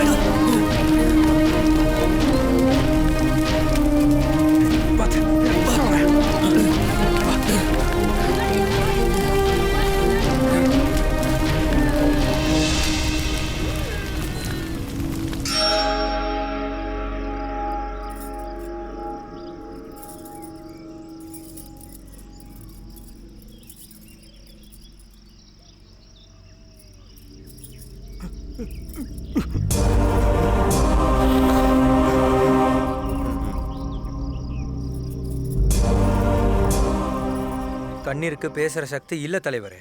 Speaker 8: கண்ணீருக்கு பேசுற சக்தி இல்ல தலைவரே.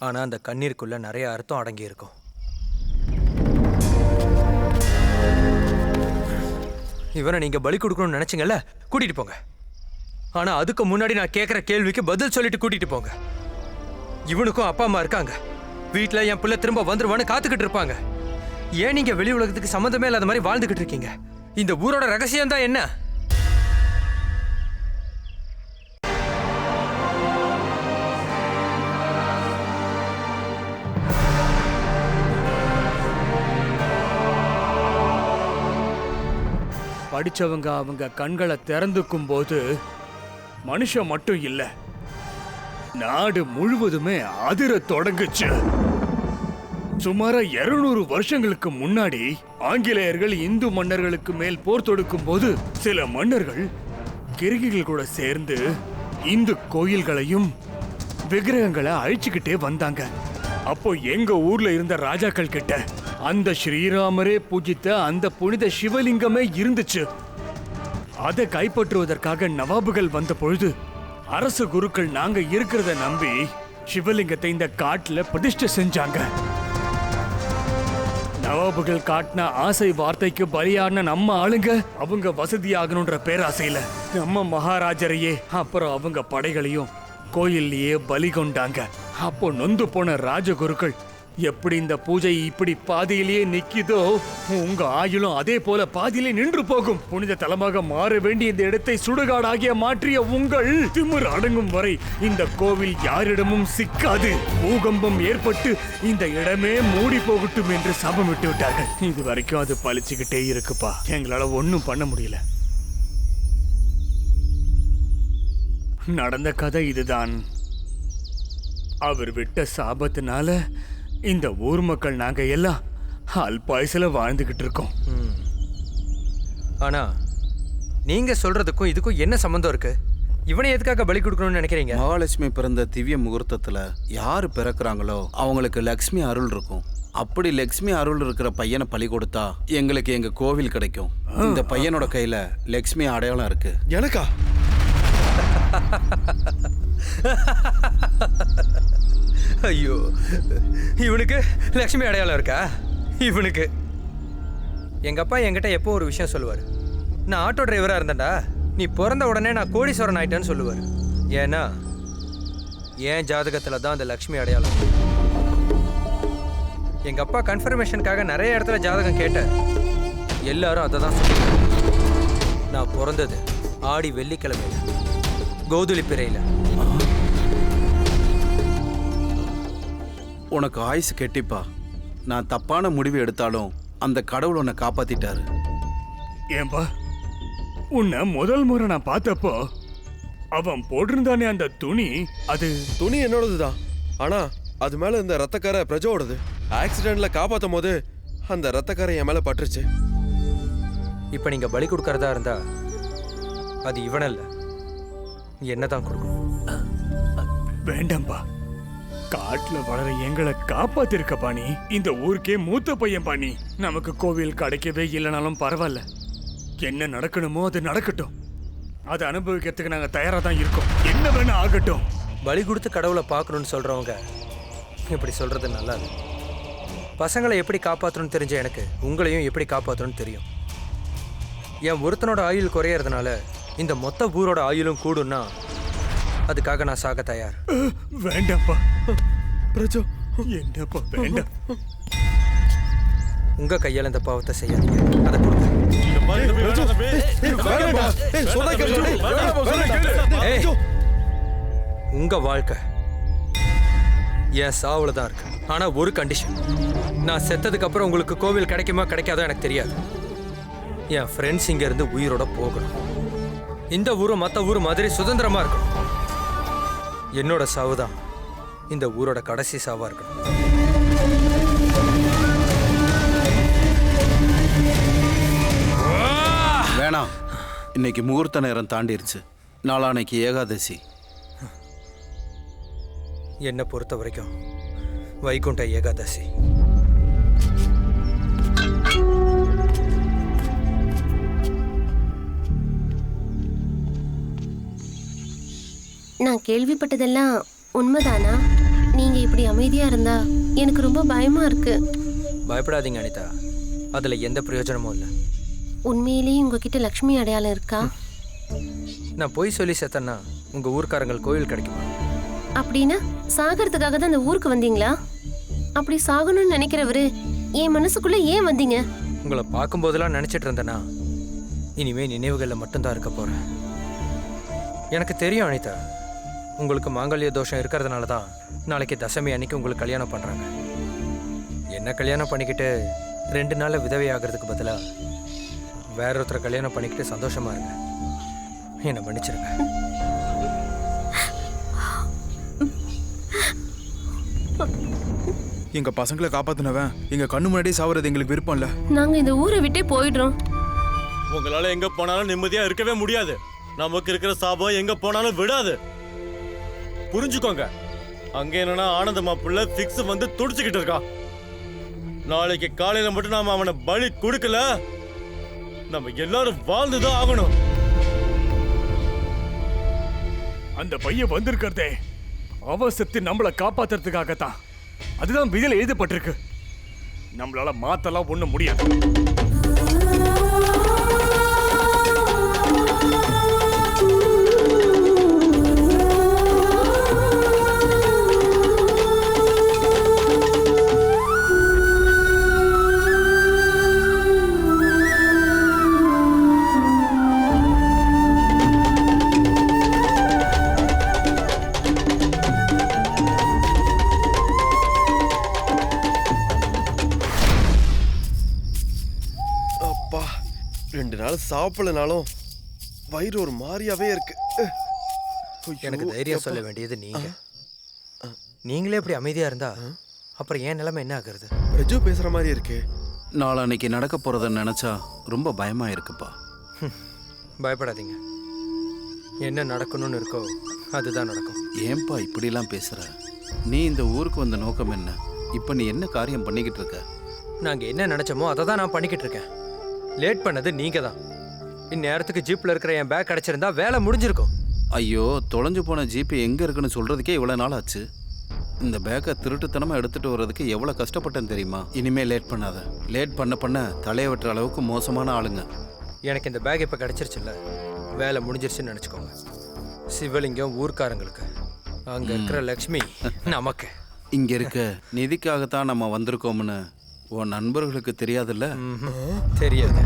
Speaker 8: ஆனா அந்த கண்ணீருக்குள்ள நிறைய அர்த்தம் அடங்கி இருக்கும். இவனை நீங்க பலி கொடுக்கணும்னு நினைச்சீங்கல்ல, கூட்டிட்டு போங்க. ஆனா அதுக்கு முன்னாடி நான் கேட்கிற கேள்விக்கு பதில் சொல்லிட்டு கூட்டிட்டு போங்க. இவனுக்கும் அப்பா அம்மா இருக்காங்க. வீட்டுல என் பிள்ளை திரும்ப வந்துருவான்னு காத்துக்கிட்டு இருப்பாங்க. ஏன் நீங்க வெளி உலகத்துக்கு சம்மந்தமே இல்லாத மாதிரி வாழ்ந்துகிட்டு இருக்கீங்க? இந்த ஊரோட ரகசியம் தான் என்ன?
Speaker 5: படிச்சவங்க அவங்க கண்களை திறந்துக்கும் போது மனுஷன் மட்டும் இல்ல, நாடு முழுவதுமே அதிர தொடங்குச்சு. சுமார 200 வருஷங்களுக்கு முன்னாடி ஆங்கிலேயர்கள் இந்து மன்னர்களுக்கு மேல் போர் தொடுக்கும் போது சில மன்னர்கள் கிறுகிகள் கூட சேர்ந்து இந்து கோயில்களையும் விக்கிரகங்களை அழிச்சுக்கிட்டே வந்தாங்க. அப்போ எங்க ஊர்ல இருந்த ராஜாக்கள் கிட்ட அந்த ஸ்ரீராமரே பூஜித்த அந்த புனித சிவலிங்கமே இருந்துச்சு. அதை கைப்பற்றுவதற்காக நவாபுகள் வந்த பொழுது அரசு குருக்கள் நாங்க இருக்கிறத நம்பி சிவலிங்கத்தை இந்த காட்டுல பிரதிஷ்டை செஞ்சாங்க. நவாபுகள் காட்டின ஆசை வார்த்தைக்கு பலியான நம்ம ஆளுங்க அவங்க வசதியாகணுன்ற பேராசையில நம்ம மகாராஜரையே அப்புறம் அவங்க படைகளையும் கோயில்லையே பலி கொண்டாங்க. அப்போ நொந்து போன ராஜகுருக்கள், எப்படி இந்த பூஜை இப்படி பாதியிலேயே நிக்குதோ உங்க ஆயுளும் அதே போல பாதியிலே நின்று போகும். புனித தலமாக மாற வேண்டிய இந்த இடத்தை சுடுகாடாகிய மாற்றிய உங்கள் திமிர் அடங்கும் வரை இந்த கோவில் யாரிடமும் சிக்காது. பூகம்பம் ஏற்பட்டு இந்த இடமே மூடி போகட்டும் என்று சாபம் விட்டு விட்டார்கள். இது வரைக்கும் அது பழிச்சுக்கிட்டே இருக்குப்பா. எங்களால ஒன்னும் பண்ண முடியல. நடந்த கதை இதுதான். அவர் விட்ட சாபத்தினால இந்த ஊர் மக்கள் நாங்க எல்லாம் அல்பாயுசுல வாழ்ந்துகிட்டு இருக்கோம்.
Speaker 8: ஆனா நீங்க சொல்றதுக்கும் இதுக்கும் என்ன சம்பந்தம் இருக்கு? இவனை எதுக்காக பலி கொடுக்கணும்னு நினைக்கிறீங்க?
Speaker 4: மகாலட்சுமி பிறந்த திவ்ய முகூர்த்தத்துல யாரு பிறக்கிறாங்களோ அவங்களுக்கு லக்ஷ்மி அருள் இருக்கும். அப்படி லக்ஷ்மி அருள் இருக்கிற பையனை பலி கொடுத்தா எங்களுக்கு எங்க கோவில் கிடைக்கும். இந்த பையனோட கையில லக்ஷ்மி அடையாளம் இருக்கு.
Speaker 11: எனக்கா?
Speaker 8: ஐயோ, இவனுக்கு லக்ஷ்மி அடையாளம் இருக்கா? இவனுக்கு எங்க அப்பா என்கிட்ட எப்போ ஒரு விஷயம் சொல்லுவார். நான் ஆட்டோ டிரைவரா இருந்தேன்டா, நீ பிறந்த உடனே நான் கோடீஸ்வரன் ஆயிட்டேன்னு சொல்லுவார். ஏன்னா என் ஜாதகத்துல தான் அந்த லக்ஷ்மி அடையாளம். எங்க அப்பா கன்ஃபர்மேஷனுக்காக நிறைய இடத்துல ஜாதகம் கேட்டார். எல்லாரும் அதை தான் சொல்லுவாங்க. நான் பிறந்தது ஆடி வெள்ளிக்கிழமையில, கோதுளி பிறையில.
Speaker 4: உனக்கு ஆயுசு கெட்டிப்பா. நான் தப்பான முடிவு எடுத்தாலும் அந்த கடவுள் உன்னை காப்பாத்திட்டாரு.
Speaker 5: ஏன்பா, உன்னை முதல் முறை நான் பார்த்தப்போ அவன் போட்டிருந்தானே அந்த துணி, அது
Speaker 11: துணி என்னோடதுதான். ஆனா அது மேல இந்த ரத்தக்கார பிரஜோடது. ஆக்சிடென்ட்ல காப்பாத்தும் போது அந்த ரத்தக்கார என் மேல பட்டுருச்சு.
Speaker 8: இப்ப நீங்க பலி கொடுக்கறதா இருந்தா அது இவனல்ல, என்னதான் கொடுக்கணும்.
Speaker 5: வேண்டாம்பா. காட்டுல வளர எங்களை காப்பாத்திருக்க பாணி. இந்த ஊருக்கே மூத்த பையன் பாணி. நமக்கு கோவில் கிடைக்கவே இல்லைனாலும் பரவாயில்ல. என்ன நடக்கணுமோ அது நடக்கட்டும். அதை அனுபவிக்கிறதுக்கு நாங்க தயாரா தான் இருக்கோம். என்ன வேணா ஆகட்டும்.
Speaker 8: பலி கொடுத்து கடவுளை பார்க்கணும்னு சொல்றவங்க இப்படி சொல்றது நல்லா இல்லை. பசங்களை எப்படி காப்பாற்றணும்னு தெரிஞ்ச எனக்கு உங்களையும் எப்படி காப்பாற்றணும்னு தெரியும். என் ஒருத்தனோட ஆயுள் குறையறதுனால இந்த மொத்த ஊரோட ஆயுளும் கூடும்னா அதுக்காக நான் சாக தயார்.
Speaker 5: வேண்டாம்ப்பா.
Speaker 11: பிரஜோ,
Speaker 5: என்னப்பா வேண்டாம்.
Speaker 8: உங்க கையால இந்த பாவத்தை செய்யாதீங்க. அதை கொடுங்க. ஏய், உங்க வாழ்க்கை என் சாவுல தான் இருக்கு. ஆனா ஒரு கண்டிஷன், நான் செத்ததுக்கு அப்புறம் உங்களுக்கு கோவில் கிடைக்குமா கிடைக்காதோ எனக்கு தெரியாது. என் ஃப்ரெண்ட்ஸ் இங்க இருந்து உயிரோட போகணும். இந்த ஊரும் மற்ற ஊர் மாதிரி சுதந்திரமா இருக்கணும். என்னோட சாவு தான் இந்த ஊரோட கடைசி சாவா இருக்கணும்.
Speaker 4: வேணாம், இன்னைக்கு முகூர்த்த நேரம் தாண்டிருச்சு. நாளானைக்கு ஏகாதசி.
Speaker 8: என்னை பொறுத்த வரைக்கும் வைகுண்ட ஏகாதசி.
Speaker 7: நான் கேள்விப்பட்டதெல்லாம் உண்மைதானா? நீங்க இப்படி அமைதியா இருந்தா எனக்கு ரொம்ப பயமா இருக்கு.
Speaker 8: பயப்படாதீங்க அனிதா, அதுல எந்த பிரயோஜனமும் இல்லை.
Speaker 7: உண்மையிலேயே உங்ககிட்ட லக்ஷ்மி அடையாளம் இருக்கா?
Speaker 8: நான் பொய் சொல்லி செத்தேன்னா உங்க ஊர்க்காரங்கள் கோயில் கிடைக்குமா?
Speaker 7: அப்படின்னா சாகிறதுக்காக தான் அந்த ஊருக்கு வந்தீங்களா? அப்படி சாகணும்னு நினைக்கிறவரு என் மனசுக்குள்ள ஏன் வந்தீங்க?
Speaker 8: உங்களை பார்க்கும்போதெல்லாம் நினைச்சிட்டு இருந்தேன்னா இனிமே நினைவுகளில் மட்டும்தான் இருக்க போறேன். எனக்கு தெரியும் அனிதா, உங்களுக்கு மாங்கல்ய தோஷம் இருக்கிறதுனால தான் நாளைக்கு தசமி அன்னைக்கு உங்களுக்கு கல்யாணம் பண்றாங்க. என்ன கல்யாணம் பண்ணிக்கிட்டு 2 நாள்ல விதவை ஆகிறதுக்கு பதிலாக வேற ஒருத்தரை கல்யாணம் பண்ணிக்கிட்டு சந்தோஷமா இருங்க. என்னை மன்னிச்சிருங்க.
Speaker 12: எங்க பசங்களை காப்பாத்தினவன் எங்க கண்ணு முன்னாடியே சாவறது எங்களுக்கு விருப்பம் இல்ல.
Speaker 7: நாங்க இந்த ஊரை விட்டே போயிடுறோம்.
Speaker 3: உங்களால எங்க போனாலும் நிம்மதியா இருக்கவே முடியாது. நமக்கு இருக்கிற சாபம் எங்க போனாலும் விடாது. புரிஞ்சுக்கோங்க. அங்க என்னன்னா ஆனந்தமா புள்ள ஃபிக்ஸ் வந்து துடிச்சுக்கிட்டு இருக்கா. நாளைக்கு காலையில மட்டும் நாம அவனை பலி கொடுக்கல, நம்ம எல்லாரும் வாழ்ந்துதான் ஆகணும்.
Speaker 5: அந்த பையன் வந்திருக்கிறதே அவசரத்தை நம்மளை காப்பாத்துறதுக்காகத்தான். அதுதான் விதியில எழுதப்பட்டிருக்கு. நம்மளால மாத்தலாம் ஒண்ணும் முடியாது.
Speaker 11: சாப்பிடலனாலும் வயிறு ஒரு மாதிரியாவே இருக்கு.
Speaker 8: எனக்கு தைரியம் சொல்ல வேண்டியது நீங்க. நீங்களே இப்படி அமைதியா இருந்தா அப்புறம் ஏன் நிலைமை என்ன ஆகுறது?
Speaker 11: ரஜு பேசுற மாதிரி இருக்கு.
Speaker 4: நாளான்னைக்கு நடக்க போறத நினைச்சா ரொம்ப பயமா இருக்குப்பா.
Speaker 8: பயப்படாதீங்க. என்ன நடக்கணும்னு இருக்கோ அதுதான் நடக்கும்.
Speaker 4: ஏன்பா இப்படிலாம் பேசுற? நீ இந்த ஊருக்கு வந்த நோக்கம் என்ன? இப்ப நீ என்ன காரியம் பண்ணிக்கிட்டு இருக்க?
Speaker 8: நாங்க என்ன நினைச்சோமோ அதை தான் நான் பண்ணிக்கிட்டு இருக்கேன். லேட் பண்ணது நீங்க தான். இந்நேரத்துக்கு ஜீப்ல இருக்கிற என் பேக் கிடைச்சிருந்தா வேலை முடிஞ்சிருக்கும்.
Speaker 4: ஐயோ, தொலைஞ்சு போன ஜீப் எங்க இருக்குன்னு சொல்றதுக்கே இவ்வளவு நாள் ஆச்சு. இந்த பேக்கை திருட்டுத்தனமா எடுத்துட்டு வர்றதுக்கு எவ்வளவு கஷ்டப்பட்டேன்னு தெரியுமா? இனிமே லேட் பண்ணாத. லேட் பண்ண பண்ண தலையை வெட்டுற அளவுக்கு மோசமான ஆளுங்க.
Speaker 8: எனக்கு இந்த பேக் இப்ப கிடைச்சிருச்சுல்ல, வேலை முடிஞ்சிருச்சுன்னு நினைச்சுக்கோங்க. சிவலிங்கம் ஊர்க்காரங்களுக்கு, அங்க இருக்கிற லக்ஷ்மி நமக்கு.
Speaker 4: இங்க இருக்க நிதிக்காகத்தான் நம்ம வந்திருக்கோம்னு உன் நண்பர்களுக்கு தெரியாதுல்ல?
Speaker 8: தெரியாது.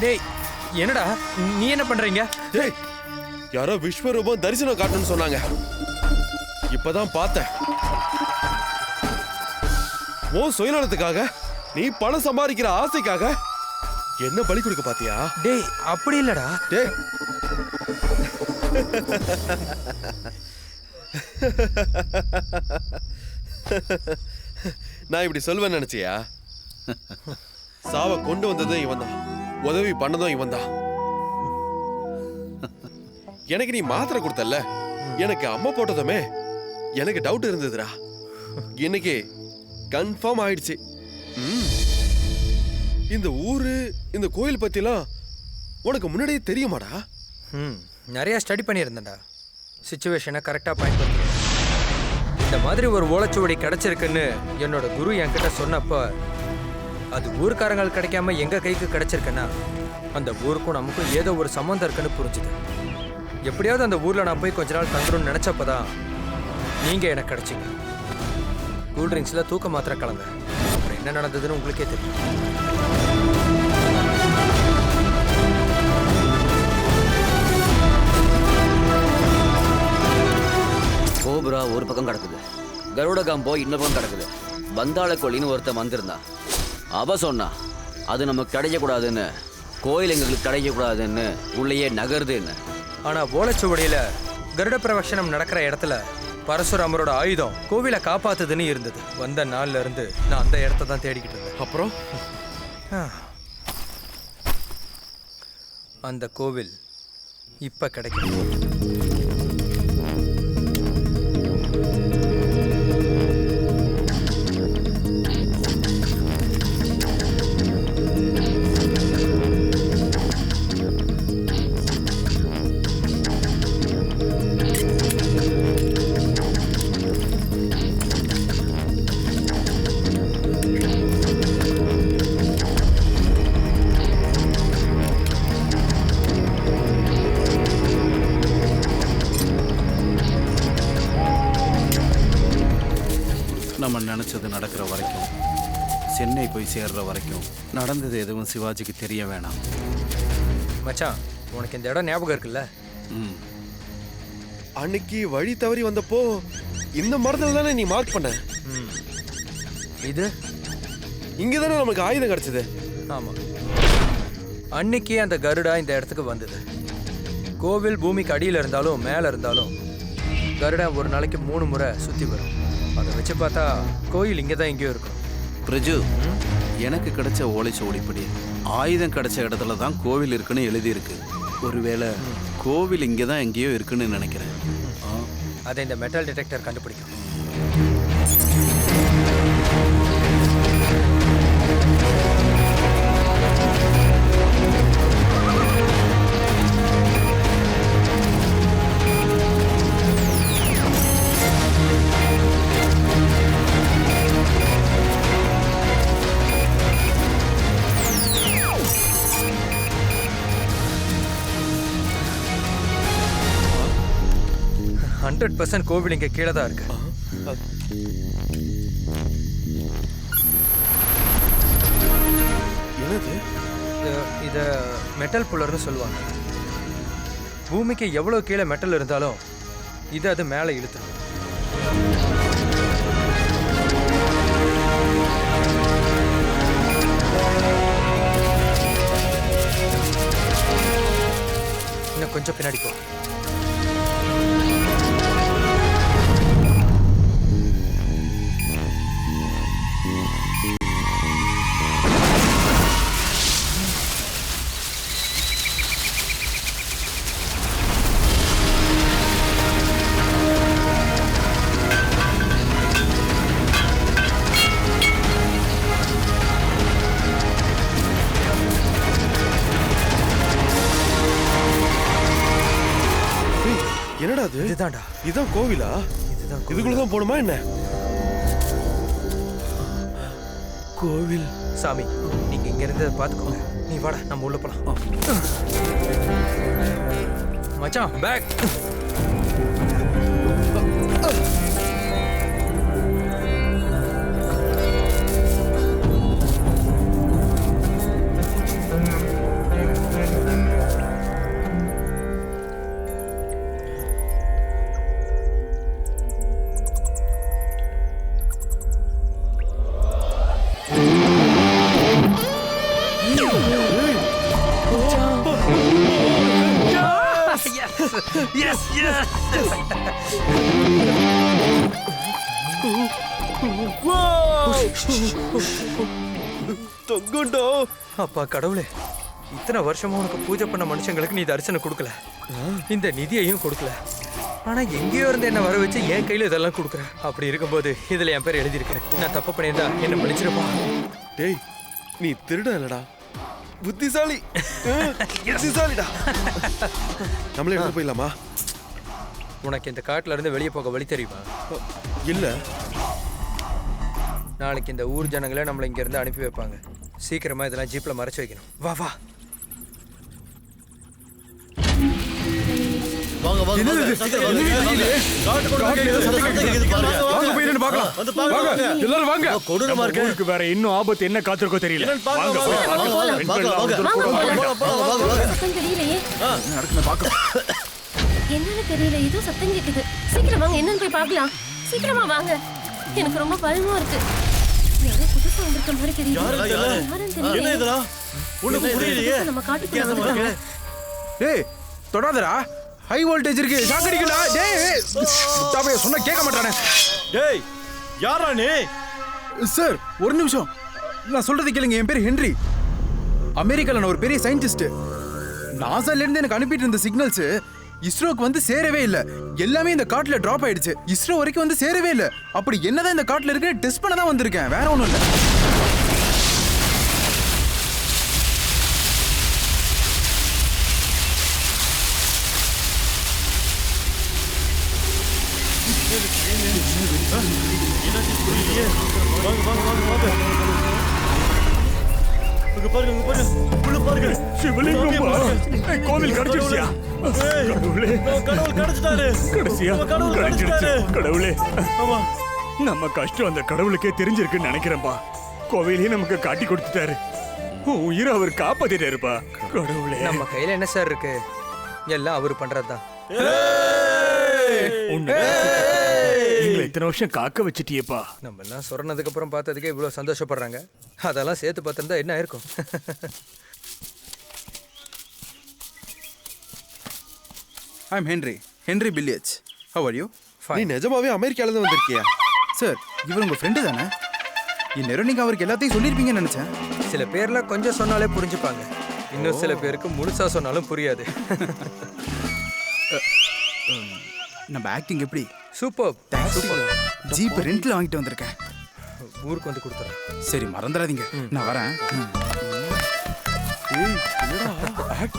Speaker 8: டேய், என்னடா நீ என்ன பண்றீங்க?
Speaker 11: டேய், யாரோ விஸ்வரூபம் தரிசனம் காட்டணும்னு சொன்னாங்க. இப்பதான் பார்த்தேன். உன் சுயநலத்துக்காக, நீ பணம் சம்பாதிக்கிற ஆசைக்காக என்ன பலி கொடுக்க பாத்தியா?
Speaker 8: டேய், அப்படி இல்லடா.
Speaker 11: டேய், நான் இப்படி சொல்வேன்னு நினைச்சியா? சாவை கொண்டு வந்ததும் இவன் தான், உதவி பண்ணதும் இவன் தான். எனக்கு நீ மாத்திரை கொடுத்தல்ல, எனக்கு அம்மா போட்டதுமே எனக்கு டவுட் இருந்ததுடா. இன்னைக்கு கன்ஃபார்ம் ஆயிடுச்சு. இந்த ஊரு, இந்த கோயில் பத்திலாம் உனக்கு முன்னாடியே தெரியுமாடா?
Speaker 8: நிறைய ஸ்டடி பண்ணியிருந்தேன்டா. சிச்சுவேஷனை கரெக்டாக பயன்படுத்தி இந்த மாதிரி ஒரு ஓலைச்சுவடி கிடைச்சிருக்குன்னு என்னோட குரு என்கிட்ட சொன்னப்போ, அது ஊர்க்காரங்கள் கிடைக்காம எங்க கைக்கு கிடைச்சிருக்குன்னா அந்த ஊருக்கும் நமக்கும் ஏதோ ஒரு சம்மந்தம் இருக்குன்னு புரிஞ்சுது. எப்படியாவது அந்த ஊர்ல நான் போய் கொஞ்ச நாள் தங்கணும்னு நினைச்சப்பதான் நீங்க எனக்கு கிடைச்சிங்க. கூல் ட்ரிங்க்ஸ்ல தூக்க மாத்திரை கலந்த. அப்புறம் என்ன நடந்ததுன்னு உங்களுக்கே தெரியும்.
Speaker 1: கோபுரா ஒரு பக்கம் கிடக்குது, கருடகாம்போ இன்னொரு பக்கம் கிடக்குது. வந்தாள கொல்லின்னு ஒருத்தன் வந்திருந்தான். அவ சொன்னா அது நமக்கு கிடைக்கக்கூடாதுன்னு, கோயில் எங்களுக்கு கிடைக்கக்கூடாதுன்னு, உள்ளேயே நகருதுன்னு.
Speaker 8: ஆனா ஓலைச்சுவடியில கருட பிரவச்சனம் நடக்கிற இடத்துல பரசுராமரோட ஆயுதம் கோவிலை காப்பாத்துதுன்னு இருந்தது. வந்த நாள்ல இருந்து நான் அந்த இடத்த தான் தேடிக்கிட்டு இருந்தேன்.
Speaker 11: அப்புறம்
Speaker 8: அந்த கோவில் இப்ப கிடைக்கும்.
Speaker 4: நம்ம நினச்சது நடக்கிற வரைக்கும், சென்னை போய் சேர்ற வரைக்கும் நடந்தது எதுவும் சிவாஜிக்கு தெரிய வேணாம்.
Speaker 8: மச்சான், உனக்கு இந்த இடம் ஞாபகம் இருக்குல்ல?
Speaker 11: அன்னைக்கு வழி தவறி வந்தப்போ இந்த மரத்துல தானே நீ மார்க் பண்ண.
Speaker 8: இது
Speaker 11: இங்க தானே நமக்கு ஆயுதம் கிடைச்சது.
Speaker 8: ஆமா, அன்னைக்கு அந்த கருடா இந்த இடத்துக்கு வந்தது. கோவில் பூமிக்கு அடியில் இருந்தாலும் மேலே இருந்தாலும் கருடா ஒரு நாளைக்கு 3 முறை சுற்றி வரும். அதை வச்சு பார்த்தா கோயில் இங்கே தான் எங்கேயோ இருக்கும்.
Speaker 4: பிரஜு, எனக்கு கிடைச்ச ஓலைச்சுவடிப்படி ஆயுதம் கிடைச்ச இடத்துல தான் கோவில் இருக்குன்னு எழுதியிருக்கு. ஒருவேளை கோவில் இங்கே தான் எங்கேயோ இருக்குன்னு நினைக்கிறேன்.
Speaker 8: அதை இந்த மெட்டல் டிடெக்டர் கண்டுபிடிக்கும். கோவில் இங்க கீழே தான் இருக்கு. இத மெட்டல் புல்லர்னு சொல்லுவாங்க. பூமிக்கு எவ்வளவு கீழே மெட்டல் இருந்தாலும் இது அது மேலே இழுத்துரும். இன்னும் கொஞ்சம் பின்னாடி போ.
Speaker 11: என்னடா அது?
Speaker 8: இதுதான்டா.
Speaker 11: இதுதான் கோவிலா?
Speaker 8: இதுதான்.
Speaker 11: இதுக்குள்ளதான் போணுமா என்ன? கோவில்.
Speaker 8: சாமி, நீங்க இங்க இருந்து பாத்துக்கோங்க. நீ வாடா, நம்ம உள்ள போலாம். மச்சான், பேக்.
Speaker 10: Yes, yes.
Speaker 11: தொங்குண்டோ.
Speaker 8: அப்பா கடவுளே, இத்தனை வருஷமா உனக்கு பூஜை பண்ண மனுஷங்களுக்கு நீ தரிசனம் கொடுக்கல, இந்த நிதியையும் கொடுக்கல. ஆனா எங்கேயோ இருந்து என்ன வர வச்சு என் கையில இதெல்லாம் கொடுக்குற. அப்படி இருக்கும்போது இதுல என் பேர் எழுதியிருக்கேன். நான் தப்பு பண்ணியிருந்தா என்ன மன்னிச்சிருப்பா.
Speaker 11: டேய், நீ திருட இல்லடா, புத்திசாலி. புத்திசாலிடா. நம்மளே எடுத்து போயிடலாமா?
Speaker 8: உனக்கு இந்த காட்டுல இருந்து வெளியே போக வழி தெரியுமா?
Speaker 11: இல்ல.
Speaker 8: நாளைக்கு இந்த ஊர் ஜனங்களே நம்மளை இங்க இருந்து அனுப்பி வைப்பாங்க. சீக்கிரமா இதெல்லாம் ஜீப்ல மறைச்சு வைக்கணும். வா வா.
Speaker 12: என்னது இது? என்னது தெரியலையே? காட்டுல ஏதோ சத்தம் கேக்குது. வாங்க போய் நின்னு பார்க்கலாம். வாங்க, எல்லாரும் வாங்க.
Speaker 3: கொடூரமா இருக்கு.
Speaker 5: ஊருக்கு வேற இன்னும் ஆபத்து என்ன காத்திருக்கோ தெரியல. வாங்க
Speaker 7: சத்தம் தெரியலையே.
Speaker 12: நடக்குது பார்க்கலாம்.
Speaker 7: என்னன்னு தெரியல, ஏதோ சத்தம் கேக்குது. சீக்கிரம் வாங்க, என்னன்னு போய் பார்க்கலாம். சீக்கிரமா வாங்க, எனக்கு ரொம்ப பயமா இருக்கு. யாரோ புதுசா வந்திருக்க மாதிரி தெரியுது. யாருன்னு தெரியல.
Speaker 3: என்ன இதெல்லாம் உனக்கு புரியலையே?
Speaker 7: நம்ம காட்டுக்குள்ள வந்திருக்காங்க.
Speaker 12: டேய் தொடாதடா, ஹை வோல்டேஜ் இருக்கு, ஷாக் அடிக்குடா. டேய் முட்டாவே சொன்னா கேட்க மாட்டானே.
Speaker 3: டேய் யாரா நீ?
Speaker 12: சார் ஒரு நிமிஷம், நான் சொல்றது கேளுங்க. என் பேர் ஹென்றி. அமெரிக்கால நான் ஒரு பெரிய சயின்டிஸ்ட். நாசால இருந்து எனக்கு அனுப்பிட்டு இருந்த சிக்னல்ஸ் இஸ்ரோக்கு வந்து சேரவே இல்ல. எல்லாமே இந்த காட்டுல டிராப் ஆயிடுச்சு. இஸ்ரோ வரைக்கும் வந்து சேரவே இல்ல. அப்படி என்னதான் இந்த காட்டுல இருக்கு டெஸ்ட் பண்ண தான் வந்திருக்கேன், வேற ஒண்ணும் இல்ல.
Speaker 5: கோவில் கிடைச்சிருச்சியா?
Speaker 3: கடவுள் கிடைச்சிட்டாரு.
Speaker 5: கடைசியா
Speaker 3: கடவுள்
Speaker 5: கிடைச்சிருச்சு.
Speaker 3: கிடைச்சிட்டாரு.
Speaker 5: கடவுளே,
Speaker 3: ஆமா,
Speaker 5: நம்ம கஷ்டம் அந்த கடவுளுக்கே தெரிஞ்சிருக்குன்னு நினைக்கிறேன்பா. கோவிலே நமக்கு காட்டி கொடுத்துட்டாரு. உயிரை அவர் காப்பாத்திட்டாருப்பா. கடவுளே,
Speaker 8: நம்ம கையில என்ன சார் இருக்கு? எல்லாம் அவர் பண்றதுதான்.
Speaker 5: எங்களை இத்தனை வருஷம் காக்க வச்சிட்டியேப்பா.
Speaker 8: நம்ம எல்லாம் சொன்னதுக்கு அப்புறம் பார்த்ததுக்கே இவ்வளவு சந்தோஷப்படுறாங்க. அதெல்லாம் சேர்த்து பார்த்திருந்தா என்ன ஆயிருக்கும்?
Speaker 12: I am Henry Billiards. How are you?
Speaker 11: நீ நிஜமாவே அமெரிக்கால இருந்து வந்திருக்கியா?
Speaker 12: சார் இவர் உங்க ஃப்ரெண்டு தானே? இந்நேரம் நீங்க அவருக்கு எல்லாத்தையும் சொல்லியிருப்பீங்கன்னு நினைச்சேன்.
Speaker 8: சில பேர்லாம் கொஞ்சம் சொன்னாலே புரிஞ்சுப்பாங்க. இன்னும் சில பேருக்கு முழுசா சொன்னாலும் புரியாது.
Speaker 12: நம்ம ஆக்டிங் எப்படி?
Speaker 8: சூப்பர்.
Speaker 12: ஜீப் ரெண்ட்ல வாங்கிட்டு வந்திருக்கேன்.
Speaker 8: ஊருக்கு வந்து கொடுத்துறேன்.
Speaker 12: சரி மறந்துடாதீங்க, நான் வரேன்.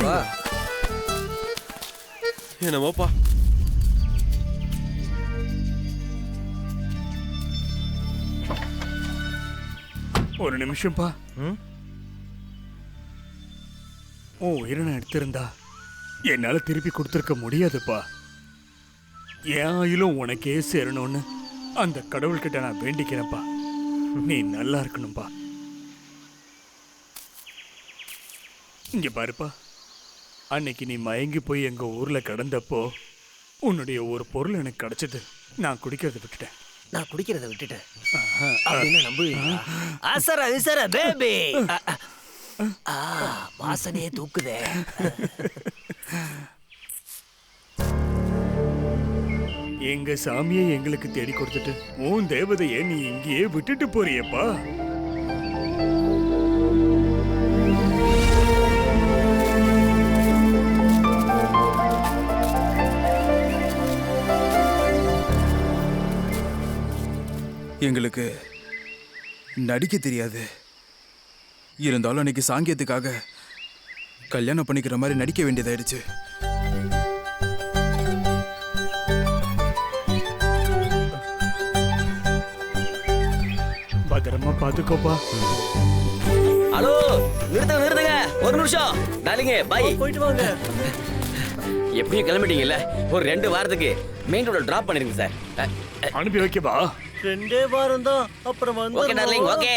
Speaker 8: வா.
Speaker 11: என்னமோப்பா.
Speaker 5: ஒரு நிமிஷம்ப்பா. ஓ உயிரை நான் எடுத்திருந்தா என்னால திருப்பி கொடுத்துருக்க முடியாதுப்பா. என் ஆயிலும் உனக்கே சேரணும்னு அந்த கடவுள்கிட்ட நான் வேண்டிக்கிறேன்ப்பா. நீ நல்லா இருக்கணும்பா. இங்க பாருப்பா, அன்னைக்கு நீ மயங்கி போய் எங்க ஊர்ல கிடந்தப்போ உன்னுடைய ஒரு பொருள் எனக்கு கிடைச்சது. நான் குடிக்கிறத விட்டுட்டேன்.
Speaker 9: நான் குடிக்கிறத விட்டுட்டேன் அப்படின்னு நம்புவீங்களா? அசர விசர பேபி. வாசனையே தூக்குதே.
Speaker 5: எங்க சாமியை எங்களுக்கு தேடி கொடுத்துட்டு உன் தேவதையை நீ இங்கேயே விட்டுட்டு போறியப்பா.
Speaker 12: எங்களுக்கு நடிக்க தெரியாது. இருந்தாலும் அன்னைக்கு சாங்கியத்துக்காக கல்யாணம் பண்ணிக்கிற மாதிரி நடிக்க வேண்டியதாயிடுச்சு.
Speaker 5: பத்திரமா பாத்துக்கோப்பா.
Speaker 13: ஹலோ, நிறுத்துங்க ஒரு நிமிஷம். டாலிங்க பை.
Speaker 3: போயிட்டு வாங்க.
Speaker 13: எப்படியும் கிளம்பிட்டீங்கல்ல, ஒரு 2 வாரத்துக்கு மெயின் ரோட டிராப் பண்ணிருங்க சார்.
Speaker 5: அனுப்பி வைக்கவா?
Speaker 3: 2 வாரம் தான், அப்புறம் வந்து.
Speaker 13: Okay darling, okay.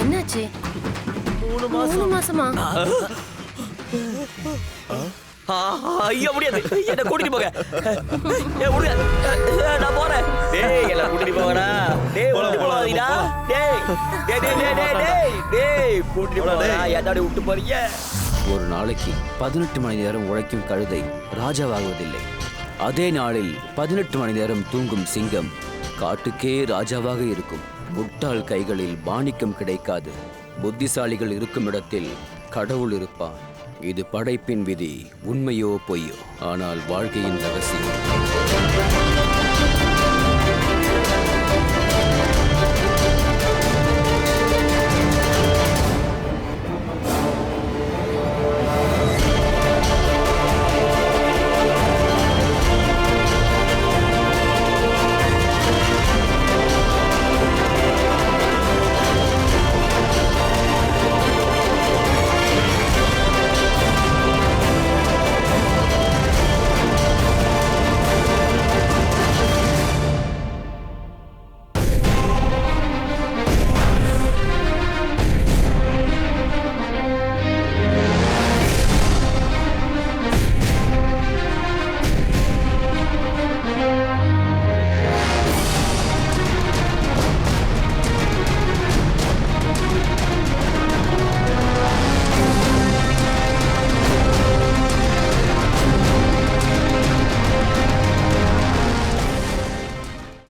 Speaker 7: என்னாச்சு? 3 மாசமா?
Speaker 13: ஐயோ முடியாது, என்ன கூட்டிட்டு போங்க. விடுங்க, நான் போறேன். டேய் எல்லாம் கூட்டிட்டு போங்கடா. டேய் கூட்டிட்டு போவாதீடா. டேய் கூட்டிட்டு போங்கடா. என்னோட விட்டு போறீங்க?
Speaker 1: ஒரு நாளைக்கு 18 மணி நேரம் உழைக்கும் கழுதை ராஜாவாகுவதில்லை. அதே நாளில் 18 மணி நேரம் தூங்கும் சிங்கம் காட்டுக்கே ராஜாவாக இருக்கும். முட்டாள் கைகளில் மாணிக்கம் கிடைக்காது. புத்திசாலிகள் இருக்கும் இடத்தில் கடவுள் இருப்பான். இது படைப்பின் விதி. உண்மையோ பொய்யோ, ஆனால் வாழ்க்கையின் ரகசியம்.